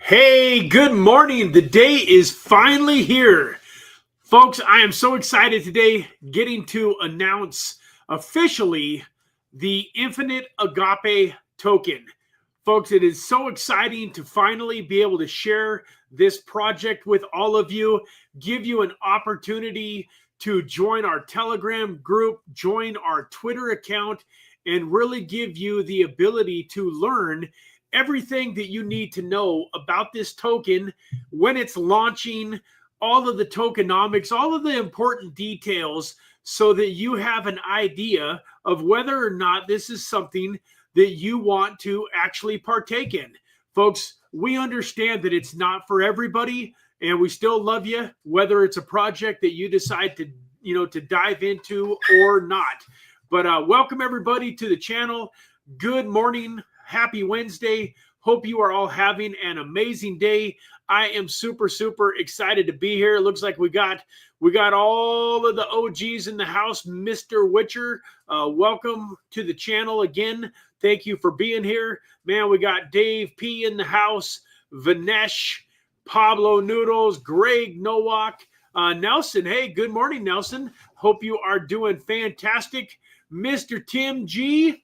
Hey, good morning. The day is finally here. Folks, I am so excited today getting to announce officially the Infinite Agape token. Folks, it is so exciting to finally be able to share this project with all of you, give you an opportunity to join our Telegram group, join our Twitter account, and really give you the ability to learn everything that you need to know about this token, when it's launching, all of the tokenomics, all of the important details, so that you have an idea of whether or not this is something that you want to actually partake in. Folks, we understand that it's not for everybody, and we still love you, whether it's a project that you decide to dive into or not. But welcome everybody to the channel. Good morning. Happy Wednesday. Hope you are all having an amazing day. I am super excited to be here. It looks like we got all of the OGs in the house. Mr. Witcher, welcome to the channel again. Thank you for being here. Man, we got Dave P in the house, Vanesh, Pablo Noodles, Greg Nowak, Nelson. Hey, good morning, Nelson. Hope you are doing fantastic. Mr. Tim G,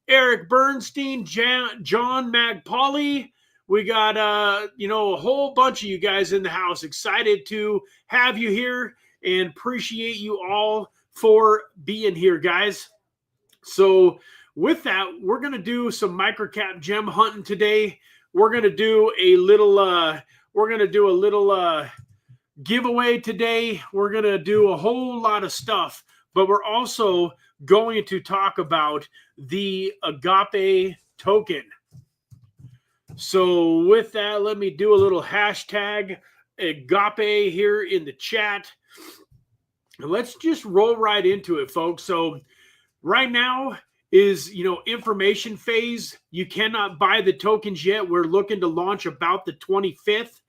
Eric Bernstein, John Magpoli. We got a whole bunch of you guys in the house. Excited to have you here and appreciate you all for being here, guys. So with that, we're going to do some microcap gem hunting today. We're going to do a little giveaway today. We're going to do a whole lot of stuff, but we're also going to talk about the Agape token. So with that, let me do a little hashtag Agape here in the chat. And let's just roll right into it, folks. So right now is, information phase. You cannot buy the tokens yet. We're looking to launch about the 25th.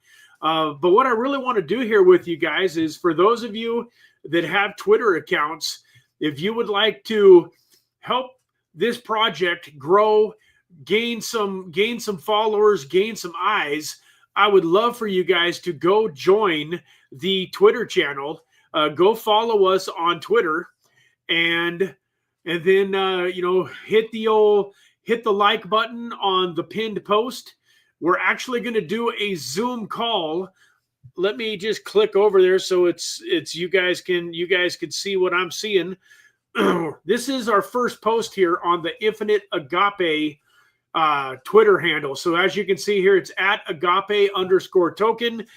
But what I really want to do here with you guys is, for those of you that have Twitter accounts, if you would like to help this project grow, gain some followers, gain some eyes, I would love for you guys to go join the Twitter channel. Go follow us on Twitter, and then hit the like button on the pinned post. We're actually going to do a Zoom call. Let me just click over there so it's you guys can see what I'm seeing. This is our first post here on the Infinite Agape Twitter handle. So as you can see here, it's at Agape_token,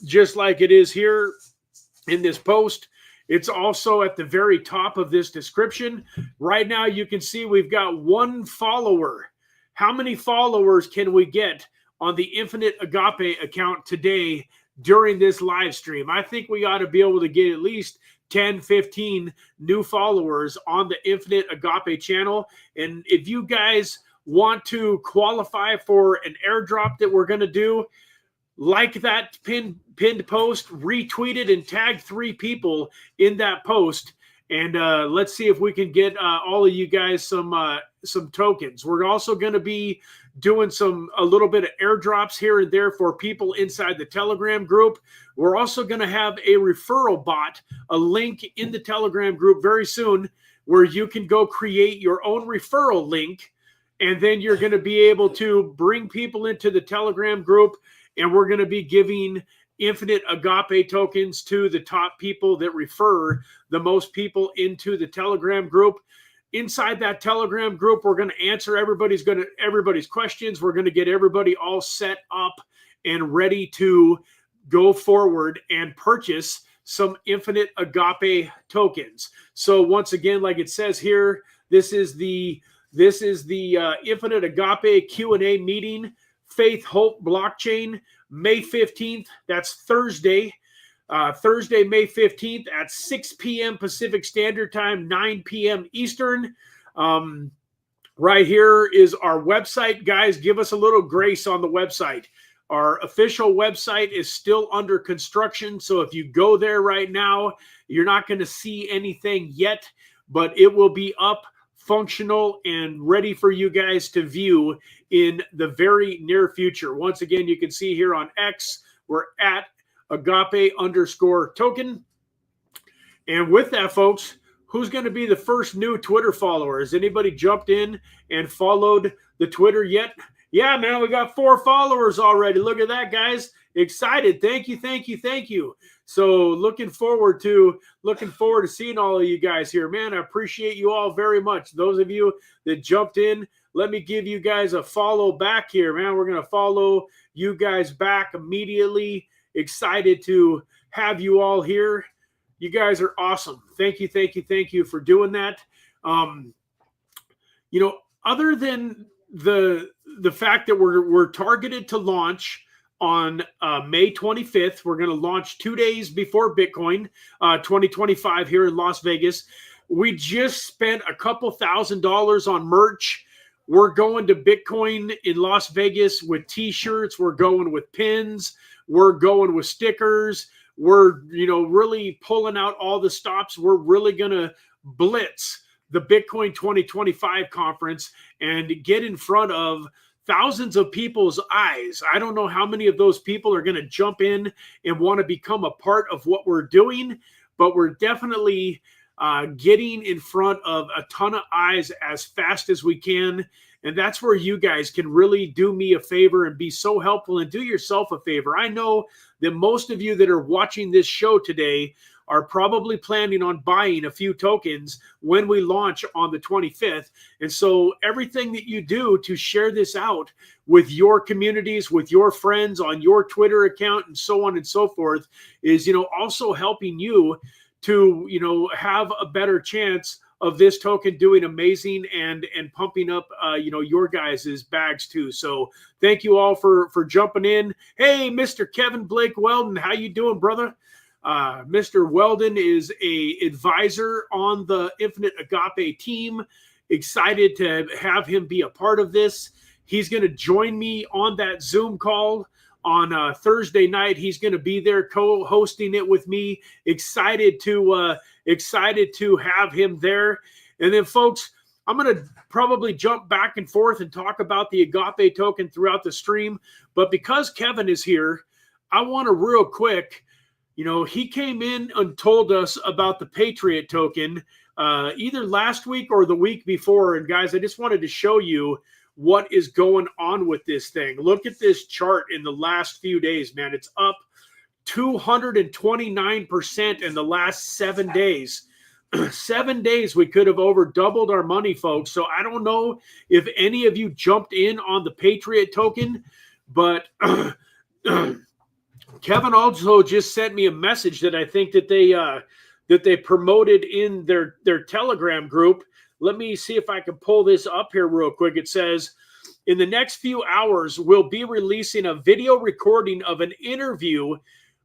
just like it is here in this post. It's also at the very top of this description. Right now, you can see we've got 1 follower. How many followers can we get on the Infinite Agape account today during this live stream? I think we ought to be able to get at least 10, 15 new followers on the Infinite Agape channel. And if you guys want to qualify for an airdrop that we're going to do, like that pinned post, retweet it, and tag 3 people in that post. And let's see if we can get all of you guys some tokens. We're also going to be doing a little bit of airdrops here and there for people inside the Telegram group. We're also going to have a referral bot, a link in the Telegram group very soon, where you can go create your own referral link, and then you're going to be able to bring people into the Telegram group, and we're going to be giving Infinite Agape tokens to the top people that refer the most people into the Telegram group. Inside that Telegram group, we're going to answer everybody's questions. We're going to get everybody all set up and ready to go forward and purchase some Infinite Agape tokens. So once again, like it says here, this is the Infinite Agape Q&A meeting, Faith Hope Blockchain, May 15th. That's Thursday. Thursday, May 15th at 6 p.m. Pacific Standard Time, 9 p.m. Eastern. Right here is our website. Guys, give us a little grace on the website. Our official website is still under construction, so if you go there right now, you're not going to see anything yet, but it will be up, functional, and ready for you guys to view in the very near future. Once again, you can see here on X, we're at Agape_token. And with that, folks, who's going to be the first new Twitter follower? Has anybody jumped in and followed the Twitter yet? Yeah, man, we got 4 followers already. Look at that, guys. Excited. Thank you, thank you, thank you. So looking forward to seeing all of you guys here. Man, I appreciate you all very much. Those of you that jumped in, let me give you guys a follow back here, man. We're going to follow you guys back immediately. Excited to have you all here. You guys are awesome. Thank you, thank you, thank you for doing that. You know, other than the fact that we're targeted to launch on May 25th, we're going to launch 2 days before Bitcoin 2025 here in Las Vegas. We just spent a couple $1,000s on merch. We're going to Bitcoin in Las Vegas with t-shirts. We're going with pins. We're going with stickers. We're, you know, really pulling out all the stops. We're really going to blitz the Bitcoin 2025 conference and get in front of thousands of people's eyes. I don't know how many of those people are going to jump in and want to become a part of what we're doing, but we're definitely getting in front of a ton of eyes as fast as we can. And that's where you guys can really do me a favor and be so helpful and do yourself a favor. I know that most of you that are watching this show today are probably planning on buying a few tokens when we launch on the 25th. And so everything that you do to share this out with your communities, with your friends on your Twitter account and so on and so forth is, you know, also helping you to, you know, have a better chance of this token doing amazing and pumping up, you know, your guys' bags too. So thank you all for jumping in. Hey, Mr. Kevin Blake Weldon, how you doing, brother? Mr. Weldon is a advisor on the Infinite Agape team. Excited to have him be a part of this. He's going to join me on that Zoom call on Thursday night. He's going to be there co-hosting it with me. Excited to have him there. And then, folks, I'm going to probably jump back and forth and talk about the Agape token throughout the stream. But because Kevin is here, I want to real quick, you know, he came in and told us about the Patriot token either last week or the week before. And guys, I just wanted to show you what is going on with this thing. Look at this chart in the last few days, man. It's up 229% in the last 7 days. 7 days, we could have over doubled our money, folks. So I don't know if any of you jumped in on the Patriot token, but Kevin also just sent me a message that I think that they promoted in their Telegram group. Let me see if I can pull this up here real quick. It says, in the next few hours, we'll be releasing a video recording of an interview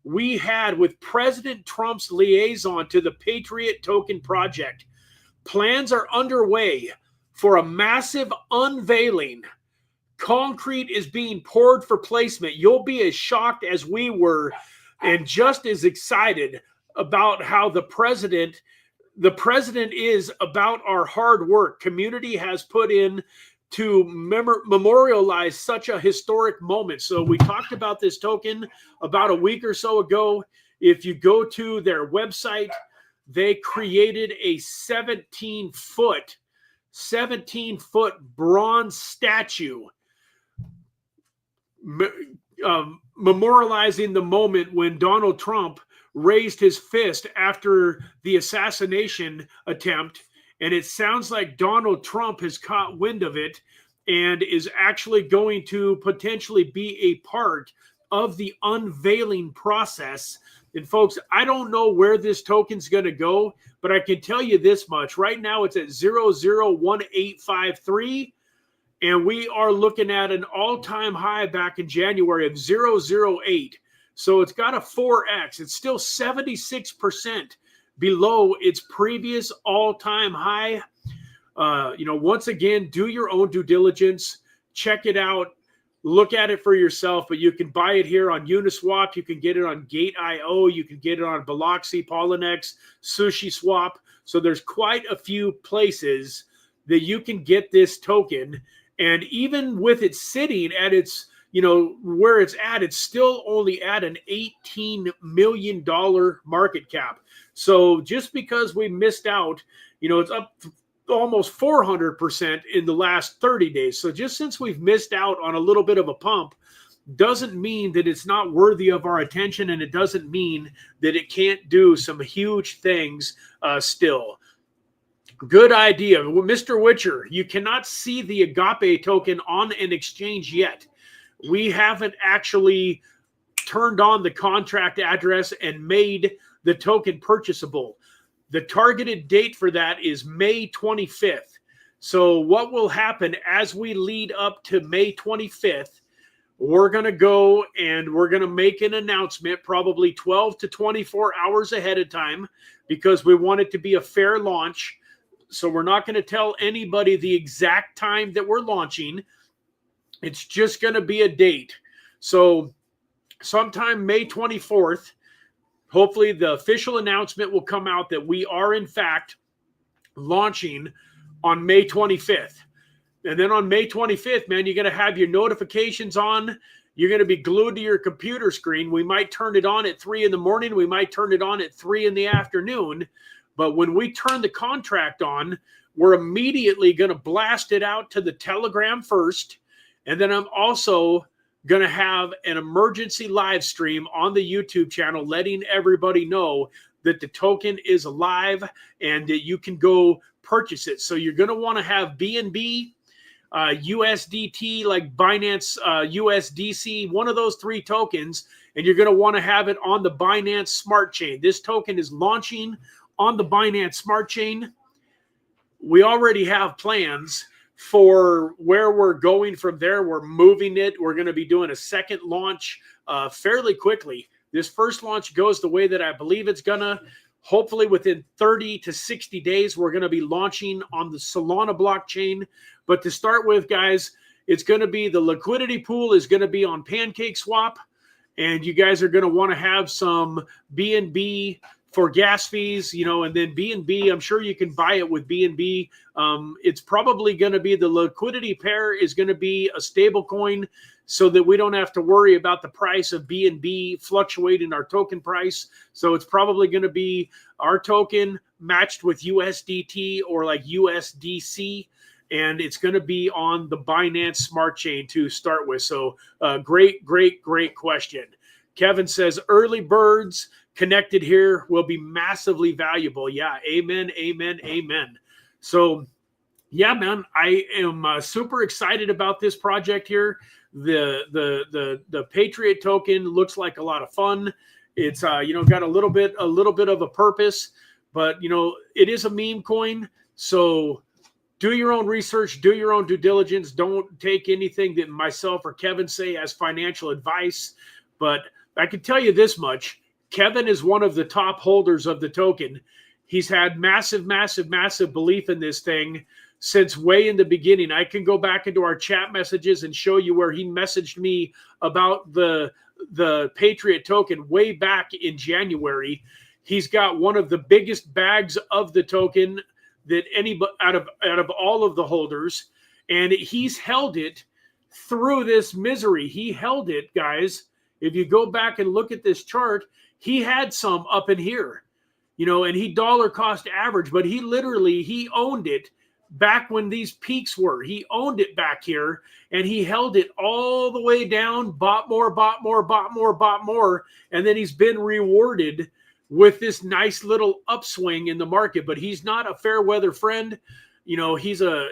we had with President Trump's liaison to the Patriot Token Project. Plans are underway for a massive unveiling. Concrete is being poured for placement. You'll be as shocked as we were and just as excited about how the president is about our hard work community has put in to memorialize such a historic moment. So we talked about this token about a week or so ago. If you go to their website, they created a 17-foot bronze statue memorializing the moment when Donald Trump raised his fist after the assassination attempt. And it sounds like Donald Trump has caught wind of it and is actually going to potentially be a part of the unveiling process. And folks, I don't know where this token's going to go, but I can tell you this much. Right now it's at 001853. And we are looking at an all-time high back in January of 008. So it's got a 4X. It's still 76% below its previous all-time high. You know, once again, do your own due diligence. Check it out. Look at it for yourself. But you can buy it here on Uniswap. You can get it on Gate.io. You can get it on BLOCX, Poloniex, SushiSwap. So there's quite a few places that you can get this token. And even with it sitting at its, where it's at, it's still only at an $18 million market cap. So just because we missed out, it's up almost 400% in the last 30 days. So just since we've missed out on a little bit of a pump, doesn't mean that it's not worthy of our attention, and it doesn't mean that it can't do some huge things still. Good idea. Mr. Witcher, you cannot see the Agape token on an exchange yet. We haven't actually turned on the contract address and made the token purchasable. The targeted date for that is May 25th. So what will happen as we lead up to May 25th, we're going to go and we're going to make an announcement probably 12 to 24 hours ahead of time, because we want it to be a fair launch. So we're not going to tell anybody the exact time that we're launching. It's just going to be a date. So sometime May 24th, hopefully the official announcement will come out that we are in fact launching on May 25th. And then on May 25th, man, you're going to have your notifications on. You're going to be glued to your computer screen. We might turn it on at 3 in the morning. We might turn it on at 3 in the afternoon. But when we turn the contract on, we're immediately going to blast it out to the Telegram first. And then I'm also going to have an emergency live stream on the YouTube channel letting everybody know that the token is alive and that you can go purchase it. So you're going to want to have BNB, USDT, like Binance USDC, one of those 3 tokens, and you're going to want to have it on the Binance Smart Chain. This token is launching on the Binance Smart Chain. We already have plans for where we're going from there. We're moving it. We're going to be doing a second launch fairly quickly. This first launch goes the way that I believe it's going to. Hopefully within 30 to 60 days, we're going to be launching on the Solana blockchain. But to start with, guys, it's going to be the liquidity pool is going to be on PancakeSwap. And you guys are going to want to have some BNB for gas fees, and then BNB, I'm sure you can buy it with BNB. It's probably going to be the liquidity pair is going to be a stable coin, so that we don't have to worry about the price of BNB fluctuating our token price. So it's probably going to be our token matched with USDT or like USDC, and it's going to be on the Binance Smart Chain to start with. So great question. Kevin says early birds connected here will be massively valuable. Yeah, amen. So yeah, man, I am super excited about this project here. The Patriot token looks like a lot of fun. It's got a little bit of a purpose, but it is a meme coin. So do your own research, do your own due diligence. Don't take anything that myself or Kevin say as financial advice. But I can tell you this much: Kevin is one of the top holders of the token. He's had massive belief in this thing since way in the beginning. I can go back into our chat messages and show you where he messaged me about the Patriot token way back in January. He's got one of the biggest bags of the token that anybody out of all of the holders, and he's held it through this misery. He held it, guys. If you go back and look at this chart, he had some up in here, and he dollar cost average, but he owned it back when these peaks were. He owned it back here, and he held it all the way down, bought more, and then he's been rewarded with this nice little upswing in the market. But he's not a fair weather friend. He's done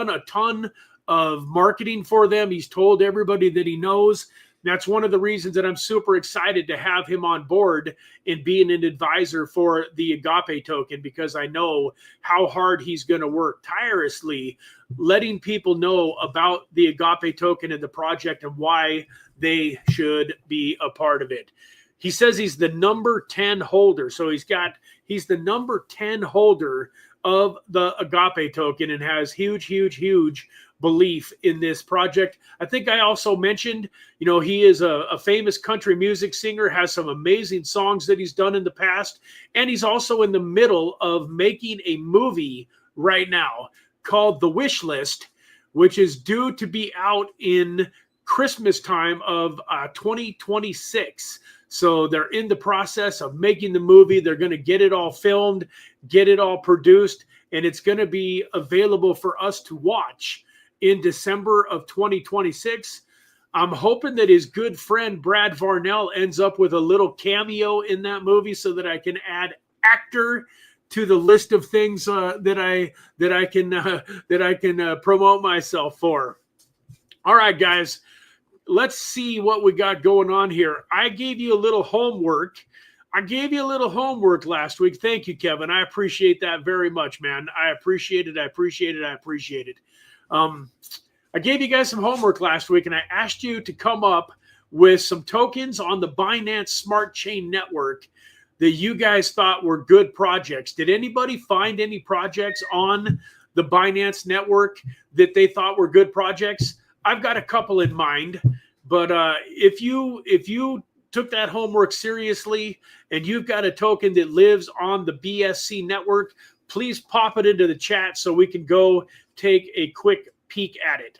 a ton of marketing for them. He's told everybody that he knows. That's one of the reasons that I'm super excited to have him on board and being an advisor for the Agape token, because I know how hard he's going to work tirelessly letting people know about the Agape token and the project and why they should be a part of it. He says he's the number 10 holder. So he's the number 10 holder of the Agape token and has huge belief in this project. I think I also mentioned, he is a famous country music singer, has some amazing songs that he's done in the past, and he's also in the middle of making a movie right now. called the Wish List, which is due to be out in Christmas time of 2026. So they're in the process of making the movie. They're going to get it all filmed, get it all produced, and it's going to be available for us to watch in December of 2026. I'm hoping that his good friend Brad Varnell ends up with a little cameo in that movie so that I can add actor to the list of things that I can promote myself for. All right, guys, let's see what we got going on here. I gave you a little homework. Last week. Thank you, Kevin. I appreciate that very much, man. I appreciate it. I gave you guys some homework last week, and I asked you to come up with some tokens on the Binance Smart Chain Network that you guys thought were good projects. Did anybody find any projects on the Binance network that they thought were good projects? I've got a couple in mind, but if you took that homework seriously and you've got a token that lives on the BSC network, please pop it into the chat so we can go take a quick peek at it.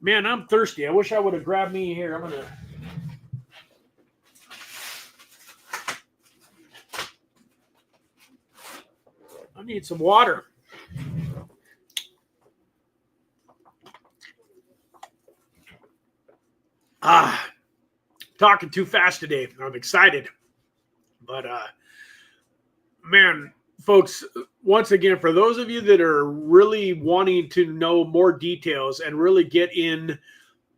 Man, I'm thirsty. I wish I would have grabbed me here. I need some water. Talking too fast today. I'm excited. But, man, folks, once again, for those of you that are really wanting to know more details and really get in,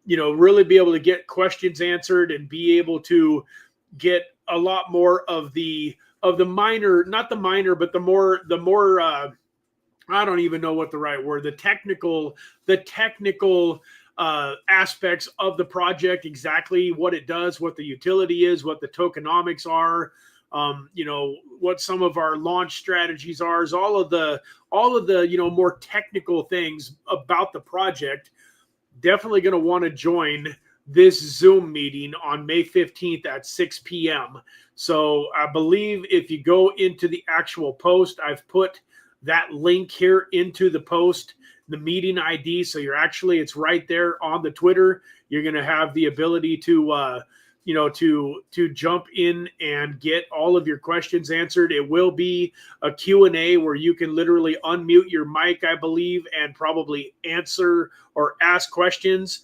really be able to get questions answered and be able to get a lot more of the minor, not the minor, but the more I don't even know what the right word, the technical aspects of the project, exactly what it does, what the utility is, what the tokenomics are, what some of our launch strategies are, is all of the more technical things about the project. Definitely going to want to join this Zoom meeting on May 15th at 6 p.m. So I believe if you go into the actual post, I've put that link here into the post, the meeting ID. So it's right there on the Twitter. You're going to have the ability to jump in and get all of your questions answered. It will be a Q&A where you can literally unmute your mic, I believe, and probably answer or ask questions.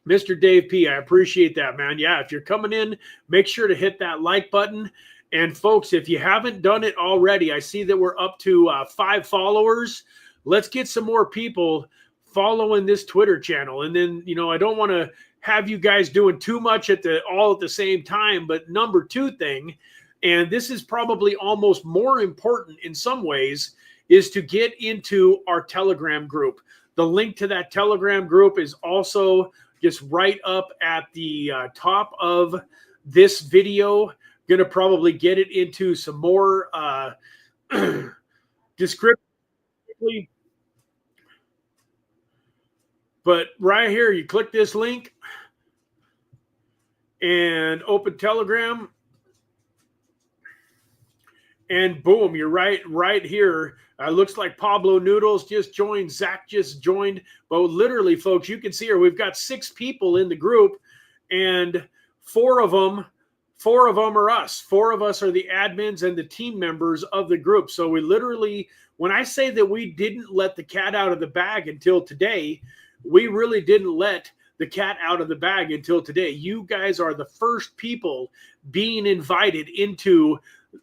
Mr. Dave P., I appreciate that, man. Yeah, if you're coming in, make sure to hit that like button. And folks, if you haven't done it already, I see that we're up to 5 followers. Let's get some more people following this Twitter channel. And then, I don't want to have you guys doing too much all at the same time. But number 2 thing, and this is probably almost more important in some ways, is to get into our Telegram group. The link to that Telegram group is also just right up at the top of this video. Going to probably get it into some more descriptively. But right here, you click this link and open Telegram. And boom, you're right here. Looks like Pablo Noodles just joined. Zach just joined. But literally, folks, you can see here, we've got 6 people in the group, and 4 of them are us. 4 of us are the admins and the team members of the group. So we literally, when I say that we didn't let the cat out of the bag until today, we really didn't let the cat out of the bag until today. You guys are the first people being invited into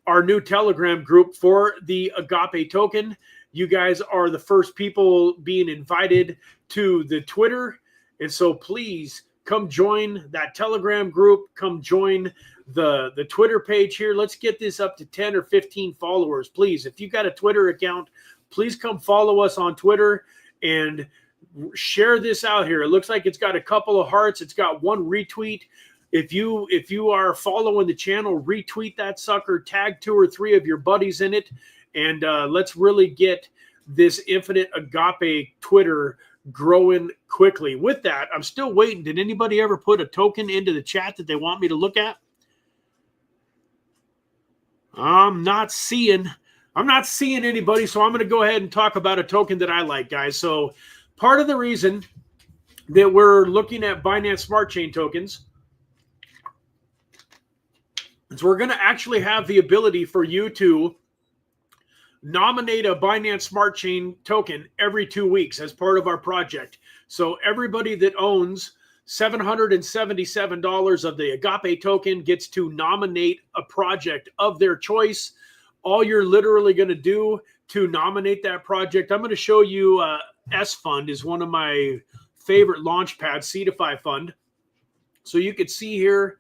our new Telegram group for the Agape token. You guys are the first people being invited to the Twitter. And so please come join that Telegram group. Come join the Twitter page here. Let's get this up to 10 or 15 followers, please. If you got a Twitter account, please come follow us on Twitter and share this out here. It looks like it's got a couple of hearts. It's got 1 retweet. If you are following the channel, retweet that sucker, tag 2 or 3 of your buddies in it, and let's really get this Infinite Agape Twitter growing quickly. With that, I'm still waiting. Did anybody ever put a token into the chat that they want me to look at? I'm not seeing I'm not seeing anybody, so I'm going to go ahead and talk about a token that I like, guys. So part of the reason that we're looking at Binance Smart Chain tokens is we're going to actually have the ability for you to nominate a Binance Smart Chain token every 2 weeks as part of our project. So everybody that owns $777 of the Agape token gets to nominate a project of their choice. All you're literally going to do to nominate that project, I'm going to show you S Fund is one of my favorite launch pads, CARBIFY Fund. So you can see here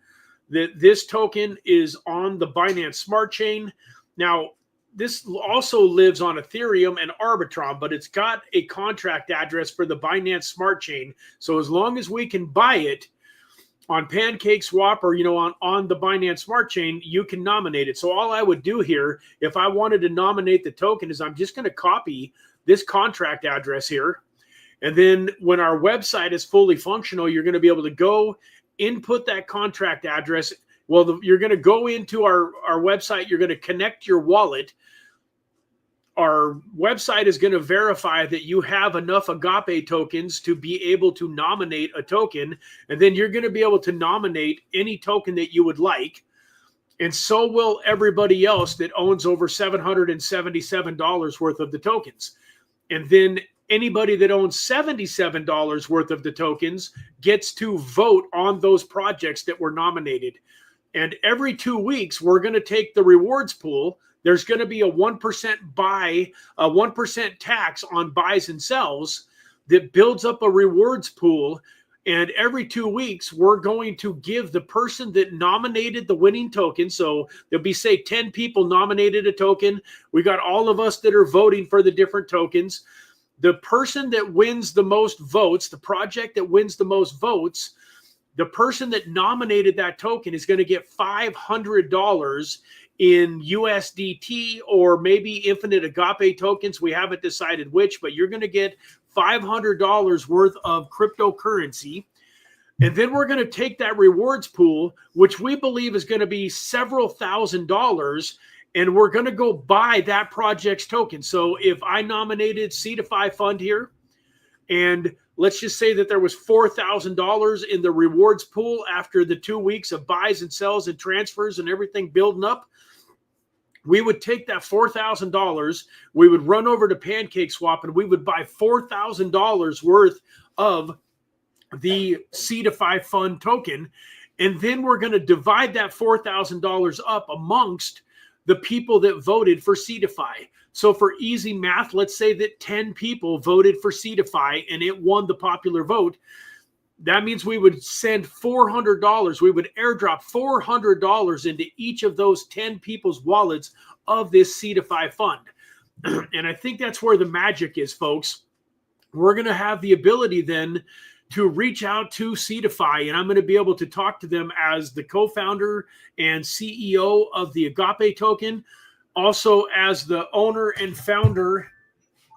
that this token is on the Binance Smart Chain. Now, this also lives on Ethereum and Arbitrum, but it's got a contract address for the Binance Smart Chain. So as long as we can buy it on PancakeSwap or, on the Binance Smart Chain, you can nominate it. So all I would do here, if I wanted to nominate the token, is I'm just going to copy this contract address here. And then when our website is fully functional, you're going to be able to go input that contract address. Well, you're going to go into our website. You're going to connect your wallet. Our website is going to verify that you have enough Agape tokens to be able to nominate a token. And then you're going to be able to nominate any token that you would like. And so will everybody else that owns over $777 worth of the tokens. And then anybody that owns $77 worth of the tokens gets to vote on those projects that were nominated. And every 2 weeks, we're going to take the rewards pool. There's going to be a 1% tax on buys and sells that builds up a rewards pool. And every 2 weeks, we're going to give the person that nominated the winning token. So there'll be, say, 10 people nominated a token. We got all of us that are voting for the different tokens. The person that wins the most votes, the project that wins the most votes, the person that nominated that token is going to get $500 in USDT or maybe infinite Agape tokens. We haven't decided which, but you're going to get $500 worth of cryptocurrency. And then we're going to take that rewards pool, which we believe is going to be several $1,000s, and we're going to go buy that project's token. So if I nominated CARBIFY Fund here, and let's just say that there was $4,000 in the rewards pool after the 2 weeks of buys and sells and transfers and everything building up, we would take that $4,000, we would run over to PancakeSwap, and we would buy $4,000 worth of the CARBIFY Fund token. And then we're going to divide that $4,000 up amongst the people that voted for CARBIFY. So for easy math, let's say that 10 people voted for CARBIFY and it won the popular vote. That means we would send $400. We would airdrop $400 into each of those 10 people's wallets of this CARBIFY Fund. And I think that's where the magic is, folks. We're going to have the ability then to reach out to CARBIFY, and I'm going to be able to talk to them as the co-founder and CEO of the Agape token, also as the owner and founder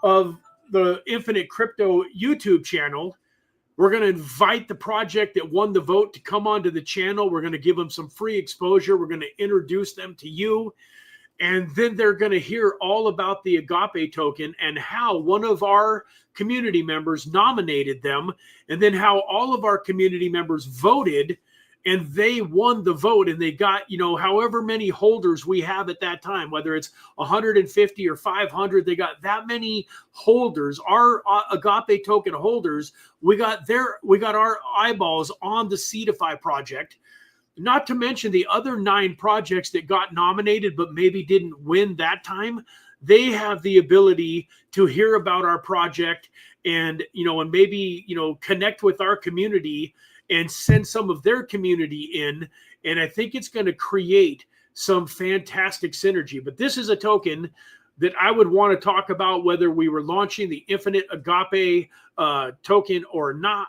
of the Infinite Crypto YouTube channel. We're going to invite the project that won the vote to come onto the channel. We're going to give them some free exposure. We're going to introduce them to you. And then they're going to hear all about the Agape token and how one of our community members nominated them, and then how all of our community members voted and they won the vote, and they got, however many holders we have at that time, whether it's 150 or 500, they got that many holders, our Agape token holders. We got our eyeballs on the CARBIFY project. Not to mention the other 9 projects that got nominated but maybe didn't win that time. They have the ability to hear about our project and maybe connect with our community and send some of their community in. And I think it's going to create some fantastic synergy. But this is a token that I would want to talk about, whether we were launching the Infinite Agape token or not.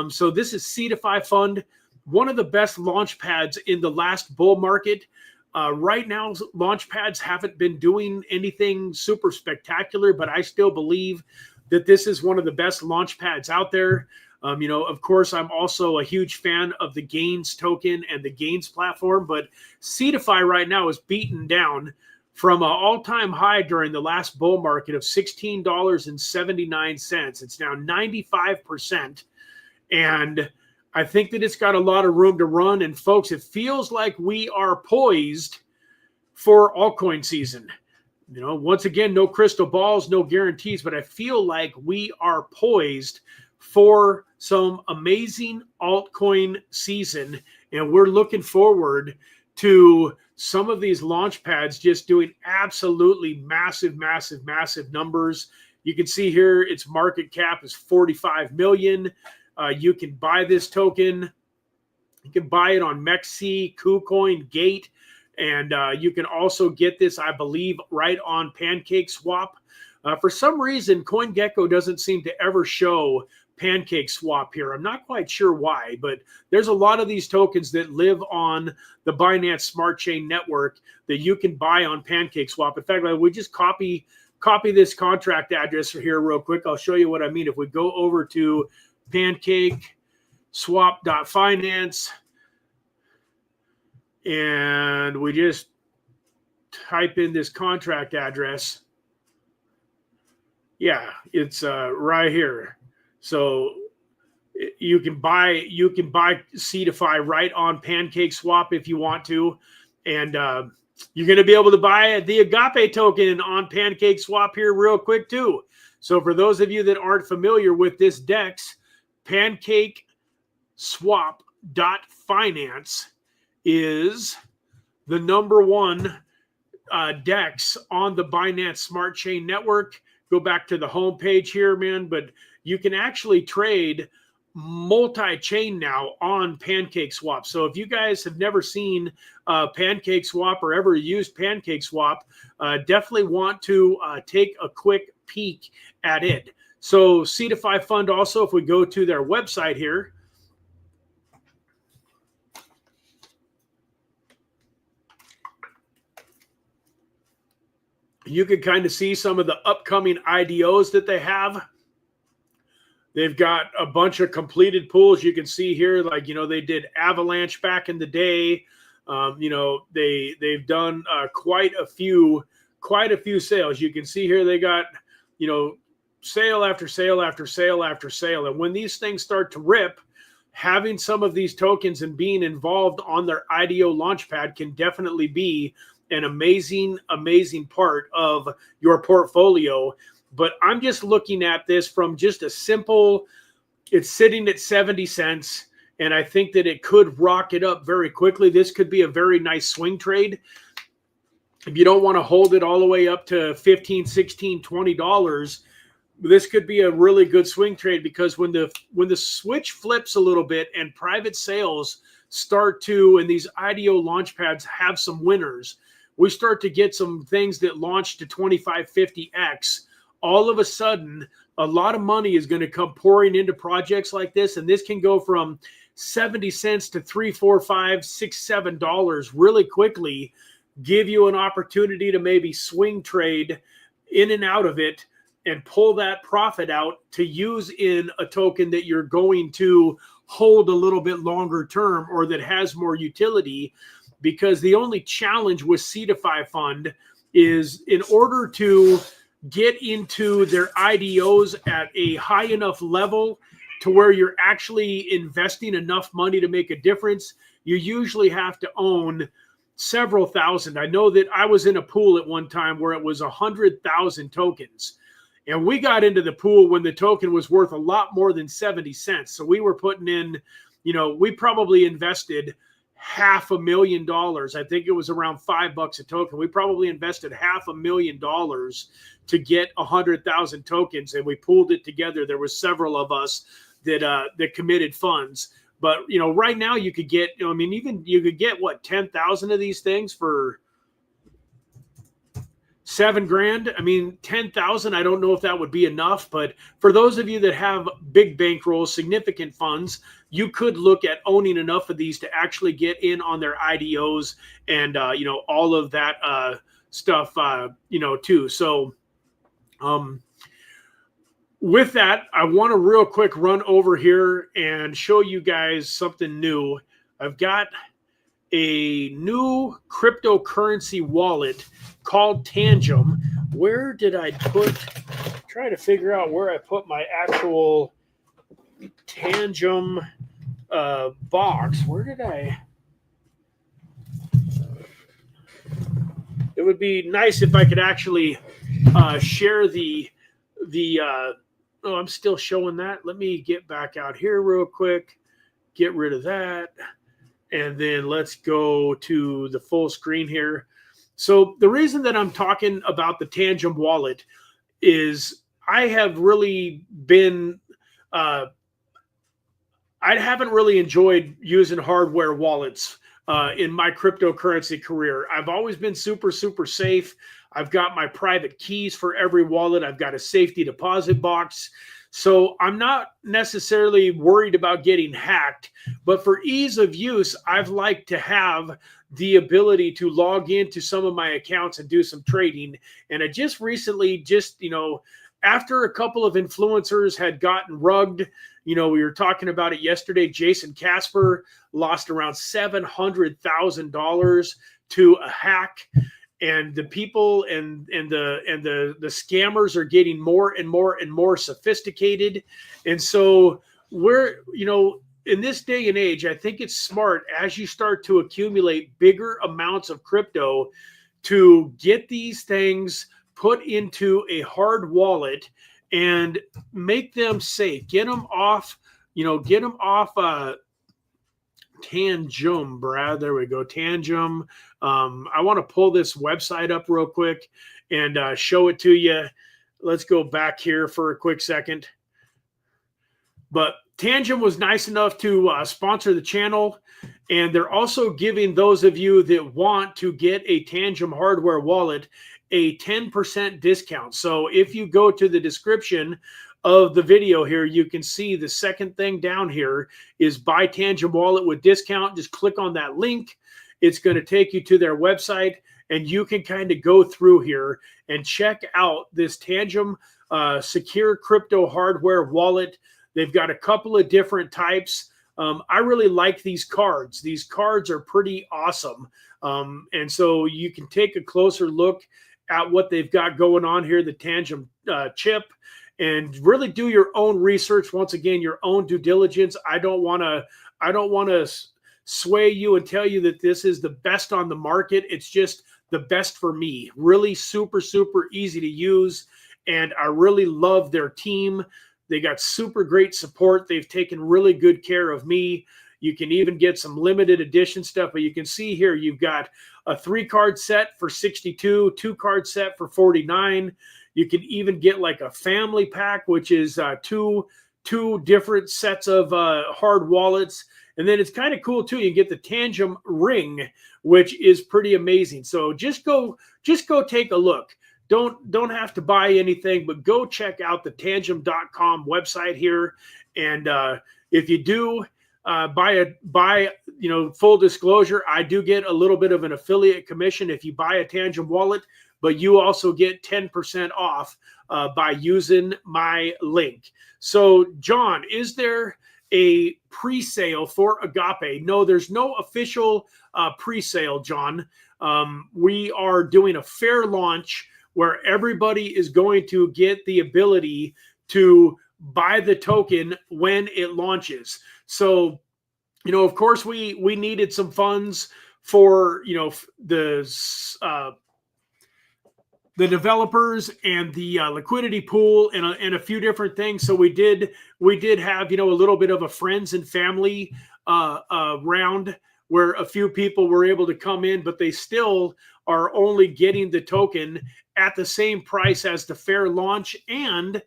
So this is CARBIFY Fund, one of the best launch pads in the last bull market. Right now, launch pads haven't been doing anything super spectacular, but I still believe that this is one of the best launch pads out there. Of course, I'm also a huge fan of the Gains token and the Gains platform, but CARBIFY right now is beaten down from an all-time high during the last bull market of $16.79. It's now 95%. And I think that it's got a lot of room to run. And folks, it feels like we are poised for altcoin season. You know, once again, no crystal balls, no guarantees, but I feel like we are poised for some amazing altcoin season. And we're looking forward to some of these launch pads just doing absolutely massive, massive, massive numbers. You can see here its market cap is 45 million. You can buy this token. You can buy it on MEXC, KuCoin, Gate, and you can also get this, I believe, right on PancakeSwap. For some reason, CoinGecko doesn't seem to ever show PancakeSwap here. I'm not quite sure why, but there's a lot of these tokens that live on the Binance Smart Chain network that you can buy on PancakeSwap. In fact, we just copy this contract address here real quick. I'll show you what I mean. If we go over to PancakeSwap.finance and we just type in this contract address, yeah, it's right here. So you can buy CARBIFY right on PancakeSwap if you want to, and you're going to be able to buy the Agape token on PancakeSwap here real quick too. So for those of you that aren't familiar with this DEX, PancakeSwap.finance is the #1 DEX on the Binance Smart Chain network. Go back to the home page here, man, but you can actually trade multi-chain now on PancakeSwap. So if you guys have never seen PancakeSwap or ever used PancakeSwap, definitely want to take a quick peek at it. So CARBIFY Fund also, if we go to their website here, you can kind of see some of the upcoming IDOs that they have. They've got a bunch of completed pools. You can see here, like, you know, they did Avalanche back in the day. You know, they've done quite a few sales. You can see here they got, you know, sale after sale after sale after sale. And when these things start to rip, having some of these tokens and being involved on their IDO launchpad can definitely be an amazing, amazing part of your portfolio. But I'm just looking at this from just a simple, it's sitting at 70 cents, and I think that it could rocket up very quickly. This could be a very nice swing trade. If you don't want to hold it all the way up to $15, $16, $20, this could be a really good swing trade, because when the switch flips a little bit and private sales start to, and these IDO launchpads have some winners, we start to get some things that launch to 25, 50x. All of a sudden, a lot of money is going to come pouring into projects like this. And this can go from 70 cents to $3, $4, $5, $6, $7 really quickly, give you an opportunity to maybe swing trade in and out of it and pull that profit out to use in a token that you're going to hold a little bit longer term or that has more utility. Because the only challenge with CARBIFY Fund is, in order to get into their IDOs at a high enough level to where you're actually investing enough money to make a difference, you usually have to own several thousand. I know that I was in a pool at one time where it was 100,000 tokens. And we got into the pool when the token was worth a lot more than 70 cents. So we were putting in, you know, we probably invested $500,000. I think it was around $5 a token. We probably invested $500,000 to get 100,000 tokens, and we pooled it together. There was several of us that committed funds. But, you know, right now you could get, you know, I mean, even you could get what, 10,000 of these things for $7,000. I mean, 10,000, I don't know if that would be enough, but for those of you that have big bankrolls, significant funds, you could look at owning enough of these to actually get in on their IDOs and, you know, all of that stuff, you know, too. So with that, I want to real quick run over here and show you guys something new. I've got a new cryptocurrency wallet called Tangem. Where did I put, try to figure out where I put my actual Tangem box. Where did I? It would be nice if I could actually share the oh, I'm still showing that. Let me get back out here real quick, get rid of that, and then let's go to the full screen here. So the reason that I'm talking about the Tangem wallet is I have really been I haven't really enjoyed using hardware wallets in my cryptocurrency career. I've always been super safe. I've got my private keys for every wallet. I've got a safety deposit box. So I'm not necessarily worried about getting hacked, but for ease of use, I've liked to have the ability to log into some of my accounts and do some trading. And I just recently, after a couple of influencers had gotten rugged, we were talking about it yesterday, Jason Casper lost around $700,000 to a hack. And the people and the scammers are getting more and more sophisticated. And so we're, in this day and age, I think it's smart as you start to accumulate bigger amounts of crypto to get these things put into a hard wallet and make them safe. Get them off, Tangem, Brad. There we go. Tangem. I want to pull this website up real quick and show it to you. Let's go back here for a quick second. But Tangem was nice enough to sponsor the channel. And they're also giving those of you that want to get a Tangem hardware wallet a 10% discount. So if you go to the description of the video here, you can see the second thing down here is buy Tangem wallet with discount. Just click on that link. It's going to take you to their website, and you can kind of go through here and check out this Tangem secure crypto hardware wallet. They've got a couple of different types. I really like these cards. These cards are pretty awesome. And so you can take a closer look at what they've got going on here, the Tangem chip, and really do your own research. Once again, your own due diligence. I don't want to sway you and tell you that this is the best on the market. It's just the best for me. Really super easy to use. And I really love their team. They got super great support. They've taken really good care of me. You can even get some limited edition stuff, but you can see here, you've got a 3-card set for $62, 2-card set for $49. You can even get like a family pack, which is two different sets of hard wallets. And then it's kind of cool too. You get the Tangem ring, which is pretty amazing. So just go take a look. Don't have to buy anything, but go check out the tangem.com website here. And if you do full disclosure, I do get a little bit of an affiliate commission if you buy a Tangem wallet, but you also get 10% off by using my link. So, John, is there a pre-sale for Agape? No, there's no official pre-sale, John. We are doing a fair launch where everybody is going to get the ability to buy the token when it launches. So, of course, we needed some funds for, the developers and the liquidity pool and a few different things. So we did have, a little bit of a friends and family round where a few people were able to come in, but they still are only getting the token at the same price as the fair launch, and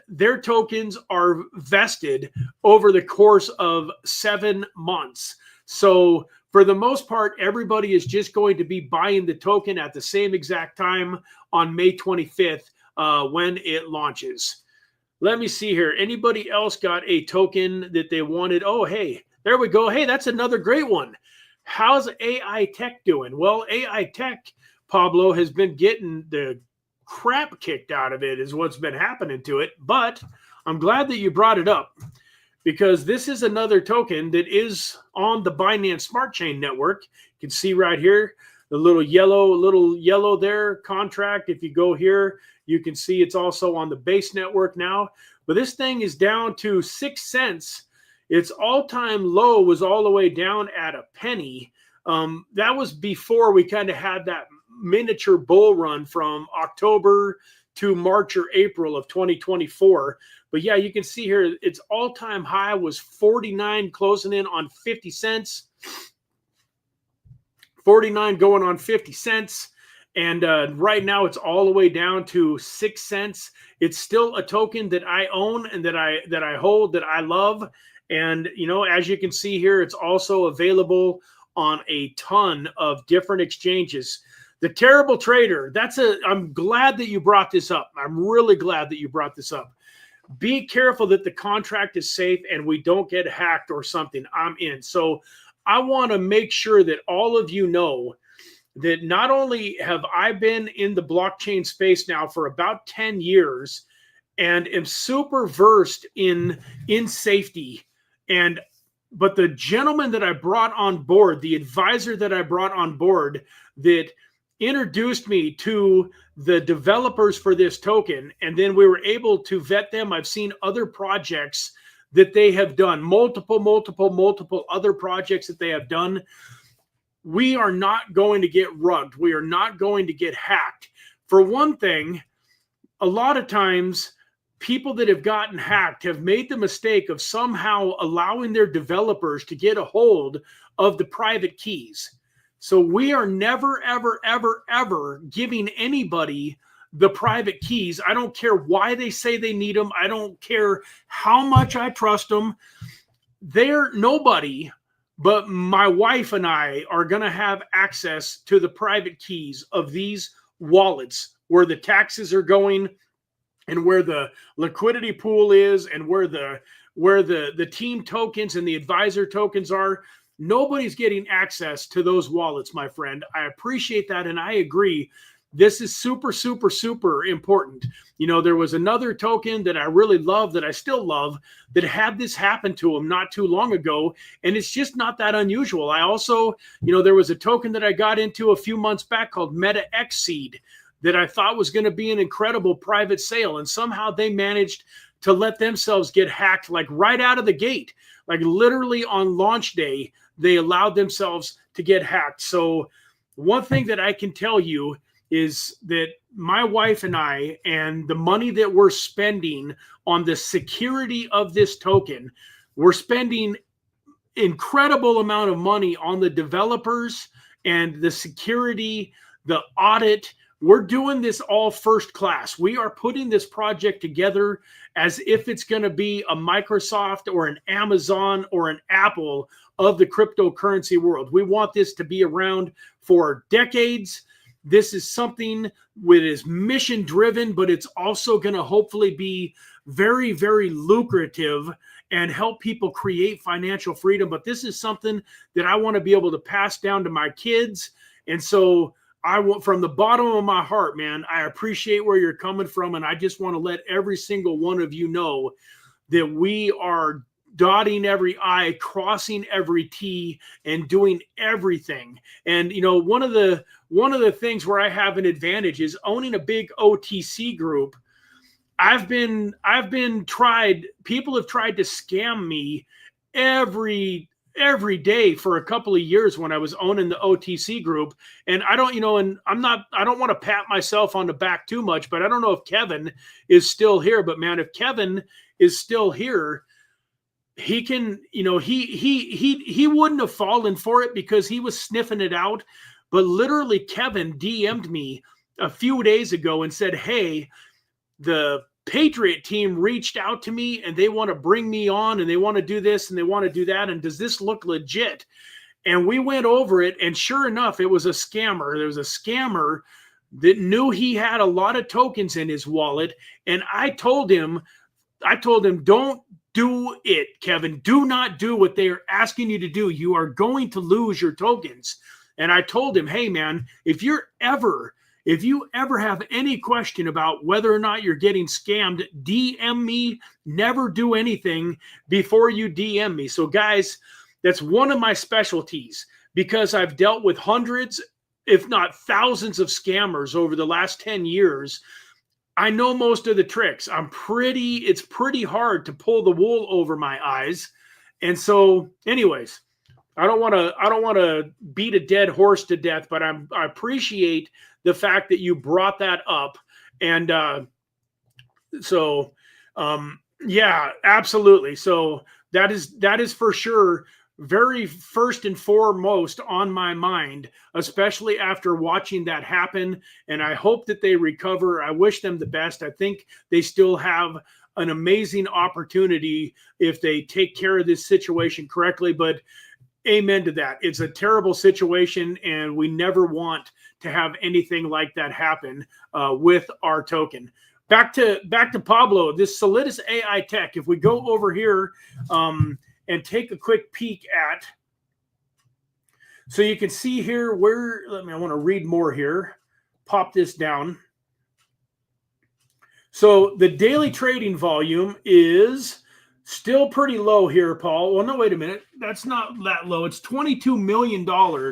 their tokens are vested over the course of 7 months. So for the most part, everybody is just going to be buying the token at the same exact time on May 25th when it launches. Let me see here. Anybody else got a token that they wanted? Oh, hey, there we go. Hey, that's another great one. How's AI Tech doing? Well, AI Tech, Pablo, has been getting the crap kicked out of it is what's been happening to it. But I'm glad that you brought it up. because this is another token that is on the Binance Smart Chain network. You can see right here, the little yellow there contract. If you go here, you can see it's also on the base network now. But this thing is down to 6 cents. Its all-time low was all the way down at a penny. That was before we kind of had that miniature bull run from October to March or April of 2024. But yeah, you can see here its all-time high was 49, closing in on 50 cents. 49 going on 50 cents. And right now it's all the way down to 6 cents. It's still a token that I own and that I hold, that I love. And, you know, as you can see here, it's also available on a ton of different exchanges. The Terrible Trader, I'm glad that you brought this up. I'm really glad that you brought this up. Be careful that the contract is safe and we don't get hacked or something. I'm in. So I want to make sure that all of you know that not only have I been in the blockchain space now for about 10 years and am super versed in safety, but the gentleman that I brought on board, the advisor that I brought on board that introduced me to the developers for this token, and then we were able to vet them. I've seen other projects that they have done, multiple other projects that they have done. We are not going to get rugged. We are not going to get hacked. For one thing, a lot of times people that have gotten hacked have made the mistake of somehow allowing their developers to get a hold of the private keys. So we are never, ever giving anybody the private keys. I don't care why they say they need them. I don't care how much I trust them. Nobody but my wife and I are going to have access to the private keys of these wallets, where the taxes are going and where the liquidity pool is and where the team tokens and the advisor tokens are. Nobody's getting access to those wallets, my friend. I appreciate that, and I agree. This is super important. You know, there was another token that I really love, that I still love, that had this happen to him not too long ago, and it's just not that unusual. I also, you know, there was a token that I got into a few months back called MetaX Seed that I thought was going to be an incredible private sale, and somehow they managed to let themselves get hacked like right out of the gate. Like literally on launch day, they allowed themselves to get hacked. So one thing that I can tell you is that my wife and I, and the money that we're spending on the security of this token, we're spending incredible amount of money on the developers and the security, the audit. We're doing this all first class. We are putting this project together as if it's going to be a Microsoft or an Amazon or an Apple of the cryptocurrency world. We want this to be around for decades. This is something that is mission driven, but it's also going to hopefully be very, very lucrative and help people create financial freedom. But this is something that I want to be able to pass down to my kids. And so I want, from the bottom of my heart, man, I appreciate where you're coming from. And I just want to let every single one of you know that we are dotting every I, crossing every T, and doing everything. And, you know, one of the things where I have an advantage is owning a big OTC group. People have tried to scam me every day for a couple of years when I was owning the OTC group. And I don't, you know, and I don't want to pat myself on the back too much, but I don't know if Kevin is still here. But man, if Kevin is still here, he can, you know, he wouldn't have fallen for it because he was sniffing it out. But literally Kevin DM'd me a few days ago and said, hey, the Patriot team reached out to me and they want to bring me on and they want to do this and they want to do that. And does this look legit? And we went over it, and sure enough, it was a scammer. There was a scammer that knew he had a lot of tokens in his wallet. And I told him, don't do it, Kevin. Do not do what they are asking you to do. You are going to lose your tokens. And I told him, hey, man, if you're ever If you ever have any question about whether or not you're getting scammed, DM me. Never do anything before you DM me. So guys, that's one of my specialties, because I've dealt with hundreds, if not thousands of scammers over the last 10 years. I know most of the tricks. It's pretty hard to pull the wool over my eyes. And so anyways, I don't want to beat a dead horse to death, but I appreciate the fact that you brought that up. And yeah, absolutely. So that is for sure very first and foremost on my mind, especially after watching that happen. And I hope that they recover. I wish them the best. I think they still have an amazing opportunity if they take care of this situation correctly. But amen to that. It's a terrible situation, and we never want to have anything like that happen with our token. Back to Pablo, this Solidus AI Tech. If we go over here and take a quick peek at, so you can see here where, I want to read more here. Pop this down. So the daily trading volume is still pretty low here, Paul. Well, no, wait a minute. That's not that low. It's $22 million